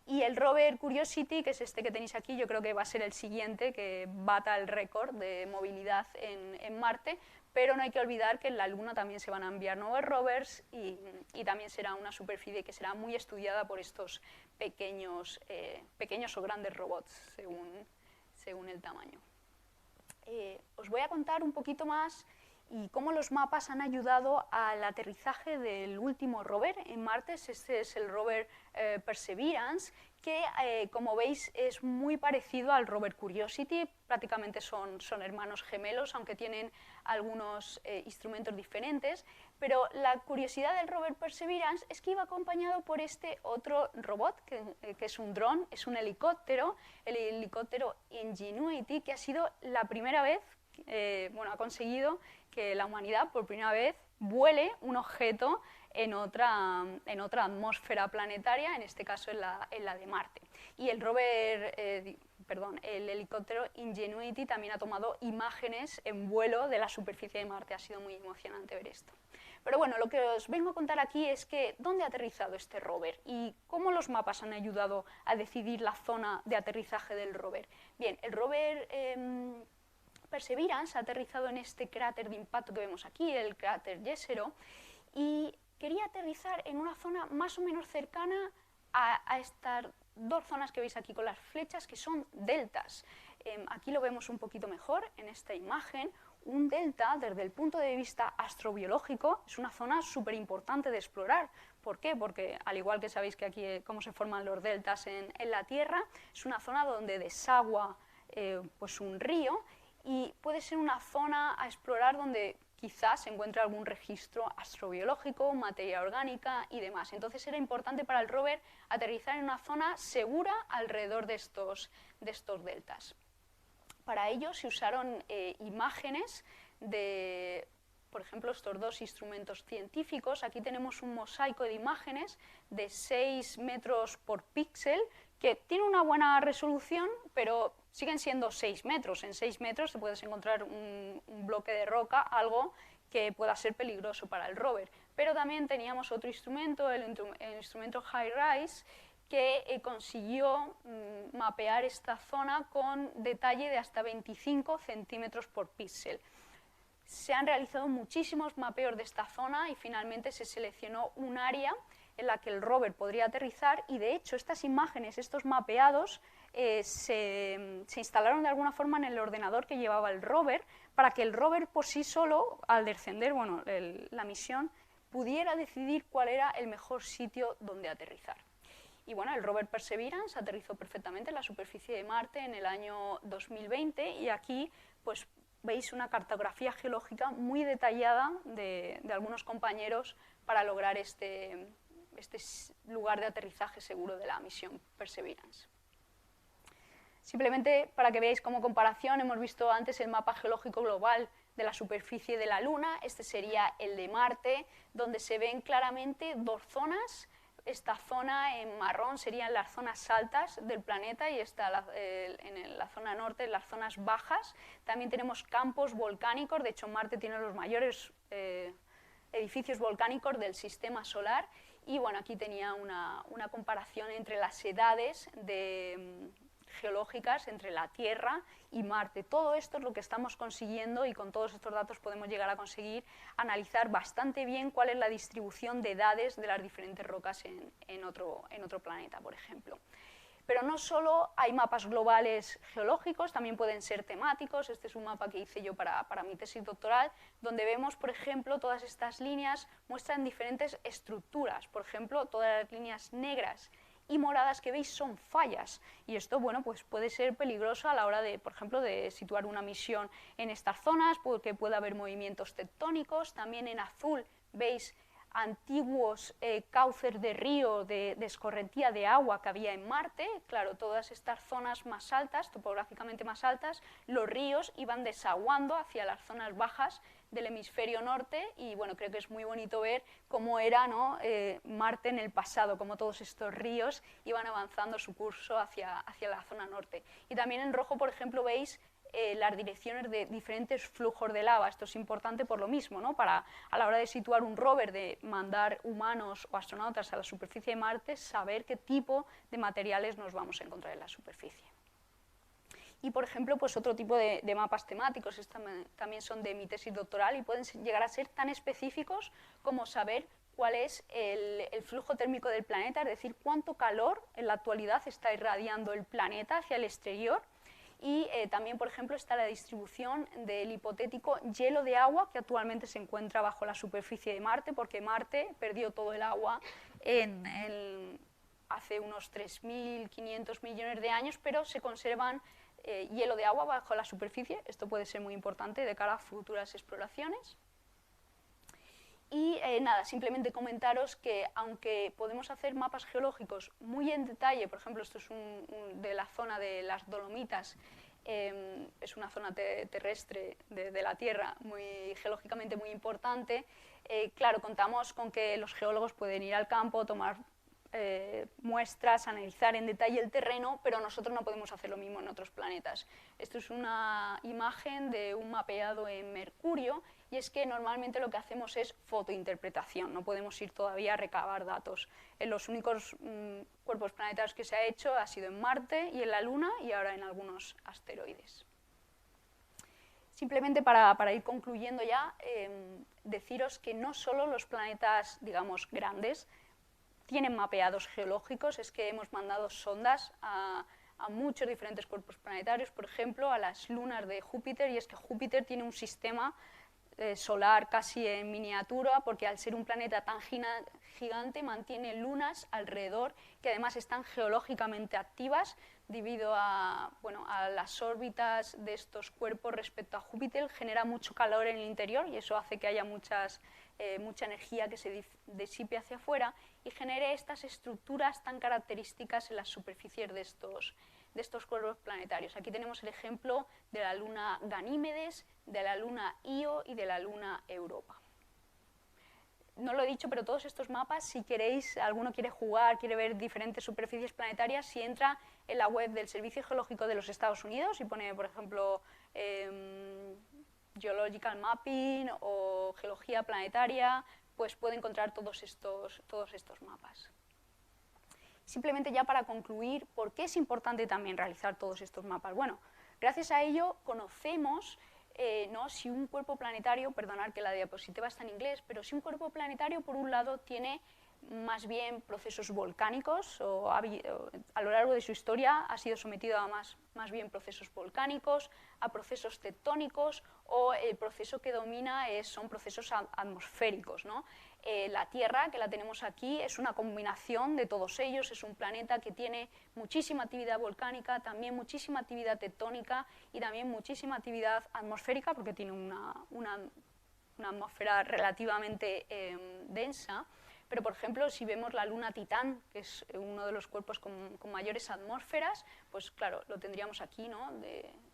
Y el rover Curiosity, que es este que tenéis aquí, yo creo que va a ser el siguiente que bata el récord de movilidad en Marte, pero no hay que olvidar que en la Luna también se van a enviar nuevos rovers, y también será una superficie que será muy estudiada por estos pequeños o grandes robots, según el tamaño. Os voy a contar un poquito más y cómo los mapas han ayudado al aterrizaje del último rover en Marte. Este es el rover Perseverance, que como veis es muy parecido al rover Curiosity, prácticamente son hermanos gemelos, aunque tienen algunos instrumentos diferentes, pero la curiosidad del rover Perseverance es que iba acompañado por este otro robot, que es un dron, es un helicóptero, el helicóptero Ingenuity, que ha sido la primera vez, ha conseguido que la humanidad por primera vez vuele un objeto en otra atmósfera planetaria, en este caso en la de Marte. Y el helicóptero Ingenuity también ha tomado imágenes en vuelo de la superficie de Marte. Ha sido muy emocionante ver esto. Pero bueno, lo que os vengo a contar aquí es que dónde ha aterrizado este rover y cómo los mapas han ayudado a decidir la zona de aterrizaje del rover. Bien, el rover Perseverance ha aterrizado en este cráter de impacto que vemos aquí, el cráter Jezero, y quería aterrizar en una zona más o menos cercana a estas dos zonas que veis aquí con las flechas, que son deltas. Aquí lo vemos un poquito mejor en esta imagen. Un delta, desde el punto de vista astrobiológico, es una zona súper importante de explorar. ¿Por qué? Porque, al igual que sabéis que aquí cómo se forman los deltas en la Tierra, es una zona donde desagua pues un río, y puede ser una zona a explorar donde quizás se encuentre algún registro astrobiológico, materia orgánica y demás. Entonces era importante para el rover aterrizar en una zona segura alrededor de estos deltas. Para ello se usaron imágenes de, por ejemplo, estos dos instrumentos científicos. Aquí tenemos un mosaico de imágenes de 6 metros por píxel, que tiene una buena resolución, pero siguen siendo 6 metros. En 6 metros te puedes encontrar un bloque de roca, algo que pueda ser peligroso para el rover. pero también teníamos otro instrumento, el instrumento HiRISE, que consiguió mapear esta zona con detalle de hasta 25 centímetros por píxel. Se han realizado muchísimos mapeos de esta zona y finalmente se seleccionó un área en la que el rover podría aterrizar, y de hecho estas imágenes, estos mapeados, se instalaron de alguna forma en el ordenador que llevaba el rover, para que el rover por sí solo, al descender la misión, pudiera decidir cuál era el mejor sitio donde aterrizar. Y bueno, el rover Perseverance aterrizó perfectamente en la superficie de Marte en el año 2020, y aquí pues veis una cartografía geológica muy detallada de algunos compañeros para lograr este lugar de aterrizaje seguro de la misión Perseverance. Simplemente para que veáis como comparación, hemos visto antes el mapa geológico global de la superficie de la Luna, este sería el de Marte, donde se ven claramente dos zonas. Esta zona en marrón serían las zonas altas del planeta y en la zona norte las zonas bajas. También tenemos campos volcánicos, de hecho Marte tiene los mayores edificios volcánicos del sistema solar, y bueno, aquí tenía una comparación entre las edades geológicas entre la Tierra y Marte. Todo esto es lo que estamos consiguiendo, y con todos estos datos podemos llegar a conseguir analizar bastante bien cuál es la distribución de edades de las diferentes rocas en otro planeta, por ejemplo. Pero no solo hay mapas globales geológicos, también pueden ser temáticos. Este es un mapa que hice yo para mi tesis doctoral, donde vemos, por ejemplo, todas estas líneas muestran diferentes estructuras. Por ejemplo, todas las líneas negras y moradas que veis son fallas, y esto, bueno, pues puede ser peligroso a la hora de, por ejemplo, de situar una misión en estas zonas, porque puede haber movimientos tectónicos. También en azul veis antiguos cauces de río de escorrentía de agua que había en Marte. Claro, todas estas zonas más altas, topográficamente más altas, los ríos iban desaguando hacia las zonas bajas del hemisferio norte, y bueno, creo que es muy bonito ver cómo era, ¿no?, Marte en el pasado, cómo todos estos ríos iban avanzando su curso hacia la zona norte. Y también en rojo, por ejemplo, veis las direcciones de diferentes flujos de lava. Esto es importante por lo mismo, ¿no?, para a la hora de situar un rover, de mandar humanos o astronautas a la superficie de Marte, saber qué tipo de materiales nos vamos a encontrar en la superficie. Y, por ejemplo, pues otro tipo de mapas temáticos, estos también son de mi tesis doctoral, y pueden llegar a ser tan específicos como saber cuál es el flujo térmico del planeta, es decir, cuánto calor en la actualidad está irradiando el planeta hacia el exterior. Y también, por ejemplo, está la distribución del hipotético hielo de agua que actualmente se encuentra bajo la superficie de Marte, porque Marte perdió todo el agua hace unos 3.500 millones de años, pero se conservan hielo de agua bajo la superficie. Esto puede ser muy importante de cara a futuras exploraciones. Y nada, simplemente comentaros que aunque podemos hacer mapas geológicos muy en detalle, por ejemplo, esto es de la zona de las Dolomitas, es una zona terrestre de la Tierra geológicamente muy importante, claro, contamos con que los geólogos pueden ir al campo, tomar muestras, analizar en detalle el terreno, pero nosotros no podemos hacer lo mismo en otros planetas. Esto es una imagen de un mapeado en Mercurio, y es que normalmente lo que hacemos es fotointerpretación, no podemos ir todavía a recabar datos. En los únicos cuerpos planetarios que se ha hecho ha sido en Marte y en la Luna, y ahora en algunos asteroides. Simplemente para ir concluyendo ya, deciros que no solo los planetas, digamos, grandes tienen mapeados geológicos, es que hemos mandado sondas a muchos diferentes cuerpos planetarios, por ejemplo, a las lunas de Júpiter, y es que Júpiter tiene un sistema solar casi en miniatura, porque al ser un planeta tan gigante mantiene lunas alrededor que además están geológicamente activas debido a las órbitas de estos cuerpos respecto a Júpiter. Genera mucho calor en el interior y eso hace que haya mucha energía que se disipe hacia afuera y genere estas estructuras tan características en las superficies de estos cuerpos planetarios. Aquí tenemos el ejemplo de la luna Ganímedes, de la luna Io y de la luna Europa. No lo he dicho, pero todos estos mapas, si queréis, alguno quiere jugar, quiere ver diferentes superficies planetarias, si entra en la web del Servicio Geológico de los Estados Unidos y pone, por ejemplo, Geological Mapping o Geología Planetaria, pues puede encontrar todos estos mapas. Simplemente ya para concluir, ¿por qué es importante también realizar todos estos mapas? Bueno, gracias a ello conocemos ¿no? si un cuerpo planetario, perdonad que la diapositiva está en inglés, pero si un cuerpo planetario por un lado tiene más bien procesos volcánicos o a lo largo de su historia ha sido sometido a más bien procesos volcánicos, a procesos tectónicos o el proceso que domina son procesos atmosféricos, ¿no? La Tierra, que la tenemos aquí, es una combinación de todos ellos, es un planeta que tiene muchísima actividad volcánica, también muchísima actividad tectónica y también muchísima actividad atmosférica porque tiene una atmósfera relativamente densa. Pero, por ejemplo, si vemos la luna Titán, que es uno de los cuerpos con mayores atmósferas, pues claro, lo tendríamos aquí, ¿no?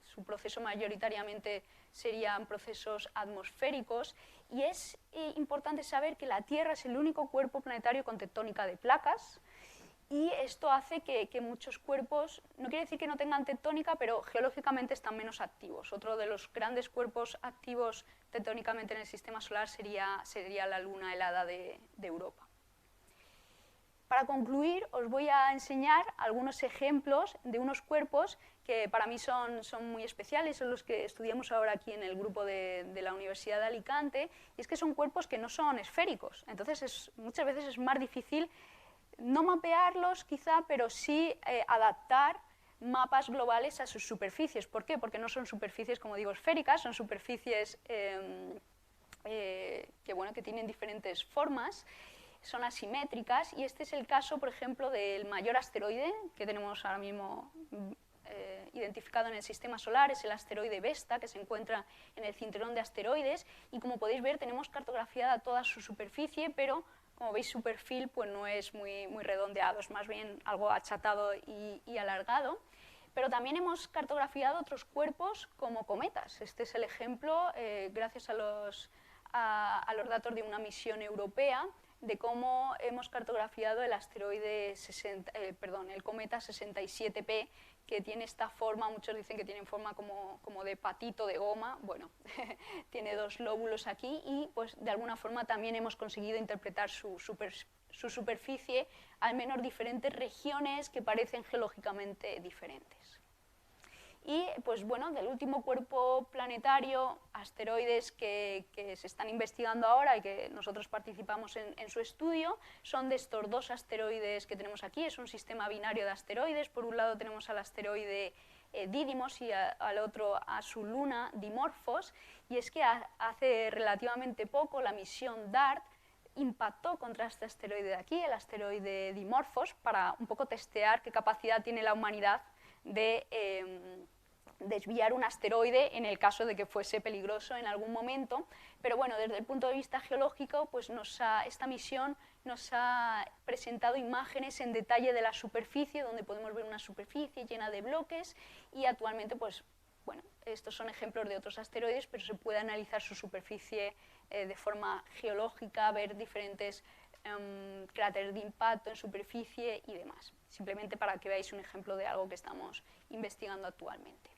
Su proceso mayoritariamente serían procesos atmosféricos, y es importante saber que la Tierra es el único cuerpo planetario con tectónica de placas, y esto hace que muchos cuerpos, no quiere decir que no tengan tectónica, pero geológicamente están menos activos. Otro de los grandes cuerpos activos tectónicamente en el sistema solar sería la luna helada de Europa. Para concluir, os voy a enseñar algunos ejemplos de unos cuerpos que para mí son muy especiales, son los que estudiamos ahora aquí en el grupo de la Universidad de Alicante, y es que son cuerpos que no son esféricos, entonces muchas veces es más difícil no mapearlos quizá, pero sí adaptar mapas globales a sus superficies. ¿Por qué? Porque no son superficies, como digo, esféricas, son superficies que tienen diferentes formas, son asimétricas, y este es el caso, por ejemplo, del mayor asteroide que tenemos ahora mismo identificado en el sistema solar, es el asteroide Vesta, que se encuentra en el cinturón de asteroides, y como podéis ver tenemos cartografiada toda su superficie, pero como veis su perfil pues no es muy redondeado, es más bien algo achatado y alargado. Pero también hemos cartografiado otros cuerpos como cometas. Este es el ejemplo, gracias a los datos de una misión europea, de cómo hemos cartografiado el cometa 67P, que tiene esta forma, muchos dicen que tiene forma como de patito de goma, bueno, tiene dos lóbulos aquí, y pues de alguna forma también hemos conseguido interpretar su superficie, al menos diferentes regiones que parecen geológicamente diferentes. Y pues bueno, del último cuerpo planetario, asteroides que se están investigando ahora y que nosotros participamos en su estudio, son de estos dos asteroides que tenemos aquí. Es un sistema binario de asteroides. Por un lado tenemos al asteroide Didymos y al otro a su luna Dimorphos, y es que hace relativamente poco la misión DART impactó contra este asteroide de aquí, el asteroide Dimorphos, para un poco testear qué capacidad tiene la humanidad de desviar un asteroide en el caso de que fuese peligroso en algún momento. Pero bueno, desde el punto de vista geológico, pues esta misión nos ha presentado imágenes en detalle de la superficie, donde podemos ver una superficie llena de bloques, y actualmente, pues bueno, estos son ejemplos de otros asteroides, pero se puede analizar su superficie de forma geológica, ver diferentes cráteres de impacto en superficie y demás, simplemente para que veáis un ejemplo de algo que estamos investigando actualmente.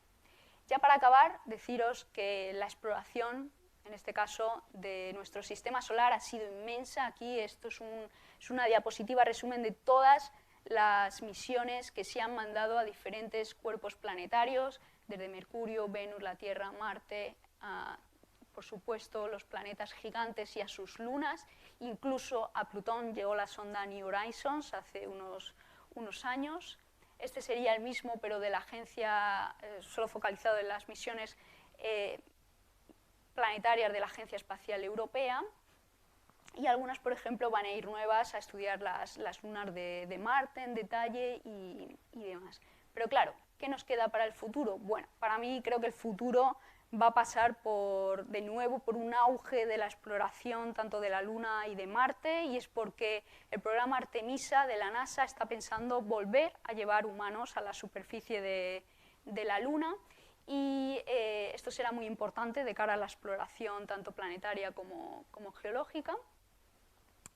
Ya para acabar, deciros que la exploración, en este caso de nuestro sistema solar, ha sido inmensa. Aquí esto es una diapositiva resumen de todas las misiones que se han mandado a diferentes cuerpos planetarios, desde Mercurio, Venus, la Tierra, Marte, por supuesto los planetas gigantes y a sus lunas. Incluso a Plutón llegó la sonda New Horizons hace unos años. Este sería el mismo, pero de la agencia, solo focalizado en las misiones planetarias de la Agencia Espacial Europea. Y algunas, por ejemplo, van a ir nuevas a estudiar las lunas de Marte en detalle y demás. Pero claro, ¿qué nos queda para el futuro? Bueno, para mí creo que el futuro va a pasar de nuevo por un auge de la exploración tanto de la Luna y de Marte, y es porque el programa Artemisa de la NASA está pensando volver a llevar humanos a la superficie de la Luna, y esto será muy importante de cara a la exploración tanto planetaria como geológica.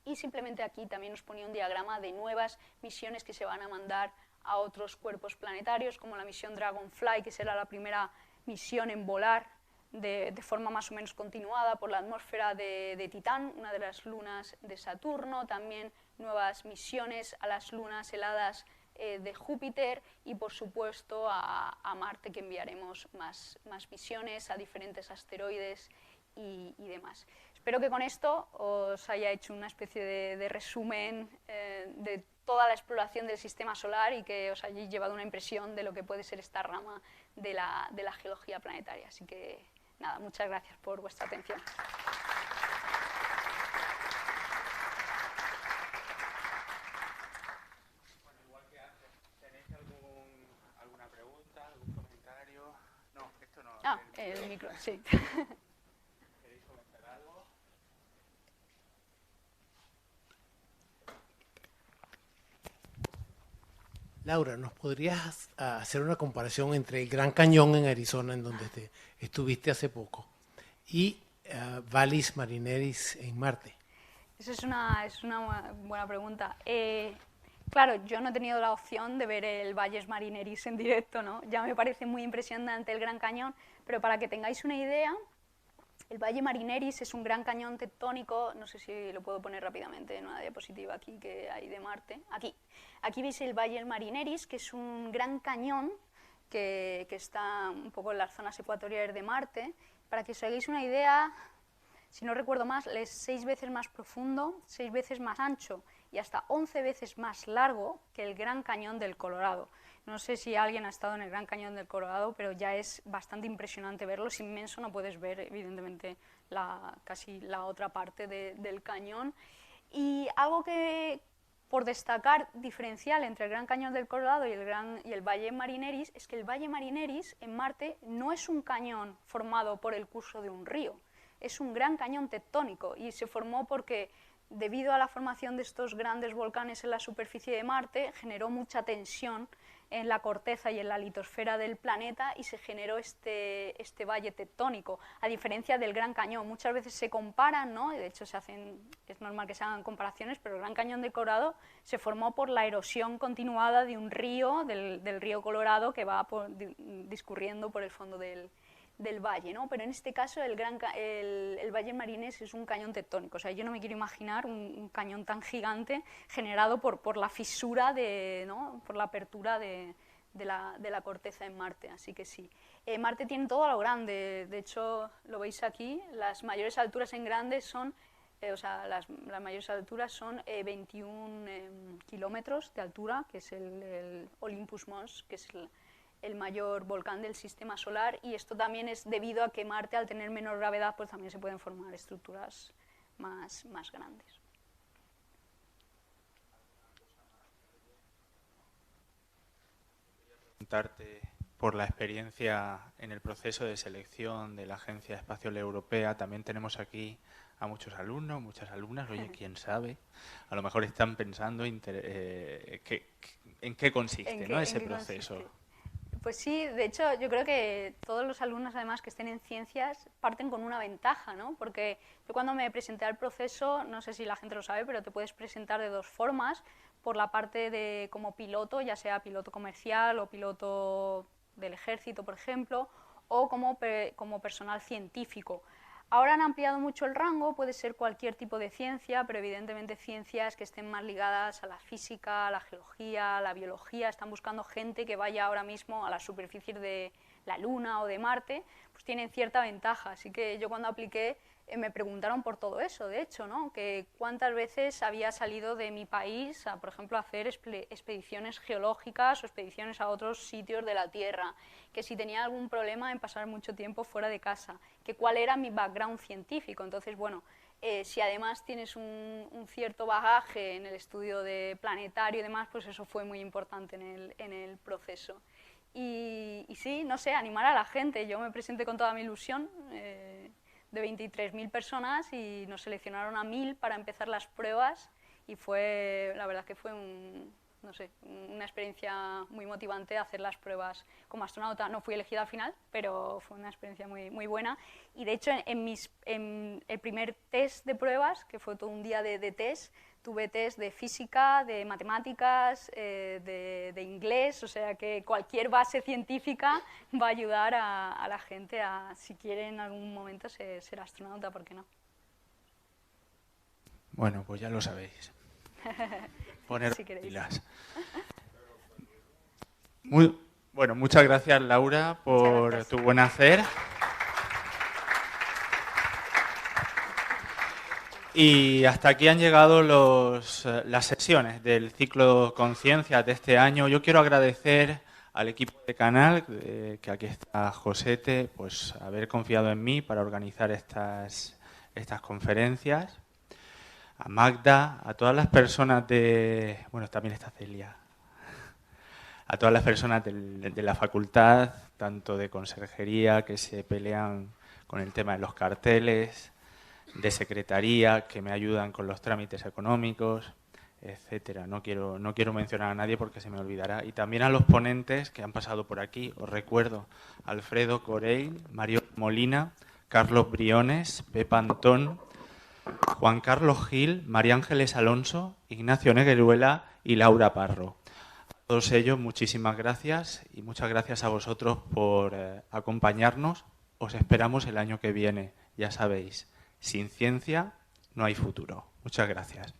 Y simplemente aquí también os ponía un diagrama de nuevas misiones que se van a mandar a otros cuerpos planetarios, como la misión Dragonfly, que será la primera misión en volar de forma más o menos continuada por la atmósfera de Titán, una de las lunas de Saturno, también nuevas misiones a las lunas heladas de Júpiter y, por supuesto, a Marte, que enviaremos más misiones a diferentes asteroides y demás. Espero que con esto os haya hecho una especie de resumen de toda la exploración del sistema solar y que os hayáis llevado una impresión de lo que puede ser esta rama de la geología planetaria. Así que, nada, muchas gracias por vuestra atención. Bueno, igual que antes, ¿tenéis alguna pregunta, algún comentario? No, esto no. Ah, el micro, sí. ¿Queréis comentar algo? Laura, ¿nos podrías hacer una comparación entre el Gran Cañón en Arizona, en donde estuviste hace poco, y Valles Marineris en Marte? Esa es una buena pregunta. Claro, yo no he tenido la opción de ver el Valles Marineris en directo, ¿no? Ya me parece muy impresionante el Gran Cañón, pero para que tengáis una idea, el Valle Marineris es un gran cañón tectónico, no sé si lo puedo poner rápidamente en una diapositiva aquí que hay de Marte. Aquí veis el Valle Marineris, que es un gran cañón que está un poco en las zonas ecuatoriales de Marte. Para que os hagáis una idea, si no recuerdo más, es 6 veces más profundo, 6 veces más ancho y hasta 11 veces más largo que el Gran Cañón del Colorado. No sé si alguien ha estado en el Gran Cañón del Colorado, pero ya es bastante impresionante verlo. Es inmenso, no puedes ver, evidentemente, casi la otra parte del cañón. Y algo que, por destacar, diferencial entre el Gran Cañón del Colorado y el Valle Marineris, es que el Valle Marineris en Marte no es un cañón formado por el curso de un río, es un gran cañón tectónico y se formó porque, debido a la formación de estos grandes volcanes en la superficie de Marte, generó mucha tensión en la corteza y en la litosfera del planeta y se generó este valle tectónico, a diferencia del Gran Cañón. Muchas veces se comparan, ¿no? De hecho es normal que se hagan comparaciones, pero el Gran Cañón del Colorado se formó por la erosión continuada de un río, del río Colorado, que va discurriendo por el fondo del valle, ¿no? Pero en este caso el Valle Marineris es un cañón tectónico. O sea, yo no me quiero imaginar un cañón tan gigante generado por la fisura, ¿no? Por la apertura de la corteza en Marte. Así que sí. Marte tiene todo a lo grande. De hecho, lo veis aquí, las mayores alturas en grande son, las mayores alturas son 21 kilómetros de altura, que es el Olympus Mons, que es el mayor volcán del sistema solar, y esto también es debido a que Marte, al tener menor gravedad, pues también se pueden formar estructuras más grandes. Preguntarte por la experiencia en el proceso de selección de la Agencia Espacial Europea. También tenemos aquí a muchos alumnos, muchas alumnas. Oye, quién sabe, a lo mejor están pensando en qué consiste, ¿no? Ese proceso. Consiste? Pues sí, de hecho yo creo que todos los alumnos además que estén en ciencias parten con una ventaja, ¿no? Porque yo cuando me presenté al proceso, no sé si la gente lo sabe, pero te puedes presentar de 2 formas, por la parte de como piloto, ya sea piloto comercial o piloto del ejército, por ejemplo, o como personal científico. Ahora han ampliado mucho el rango, puede ser cualquier tipo de ciencia, pero evidentemente ciencias que estén más ligadas a la física, a la geología, a la biología. Están buscando gente que vaya ahora mismo a la superficie de la Luna o de Marte, pues tienen cierta ventaja. Así que yo cuando apliqué me preguntaron por todo eso, de hecho, ¿no? Que cuántas veces había salido de mi país, por ejemplo, a hacer expediciones geológicas o expediciones a otros sitios de la Tierra, que si tenía algún problema en pasar mucho tiempo fuera de casa, que cuál era mi background científico. Entonces, bueno, si además tienes un cierto bagaje en el estudio de planetario y demás, pues eso fue muy importante en el proceso. Y sí, no sé, animar a la gente. Yo me presenté con toda mi ilusión, de 23.000 personas, y nos seleccionaron a 1.000 para empezar las pruebas, y la verdad que fue no sé, una experiencia muy motivante hacer las pruebas como astronauta. No fui elegida al final, pero fue una experiencia muy, muy buena. Y de hecho, en el primer test de pruebas, que fue todo un día de test, tuve test de física, de matemáticas, de inglés, o sea que cualquier base científica va a ayudar a la gente a, si quiere en algún momento ser astronauta, ¿por qué no? Bueno, pues ya lo sabéis. Poner Si queréis. pilas. Bueno, muchas gracias, Laura, por gracias. tu buen hacer. Y hasta aquí han llegado las sesiones del ciclo Conciencias de este año. Yo quiero agradecer al equipo de Canal, que aquí está Josete, pues haber confiado en mí para organizar estas conferencias. A Magda, a todas las personas bueno, también está Celia, a todas las personas de la facultad, tanto de conserjería, que se pelean con el tema de los carteles, de secretaría, que me ayudan con los trámites económicos, etcétera. No quiero mencionar a nadie porque se me olvidará. Y también a los ponentes que han pasado por aquí. Os recuerdo: Alfredo Corell, Mario Molina, Carlos Briones, Pepa Antón, Juan Carlos Gil, María Ángeles Alonso, Ignacio Negueruela y Laura Parro. A todos ellos, muchísimas gracias y muchas gracias a vosotros por acompañarnos. Os esperamos el año que viene. Ya sabéis, sin ciencia no hay futuro. Muchas gracias.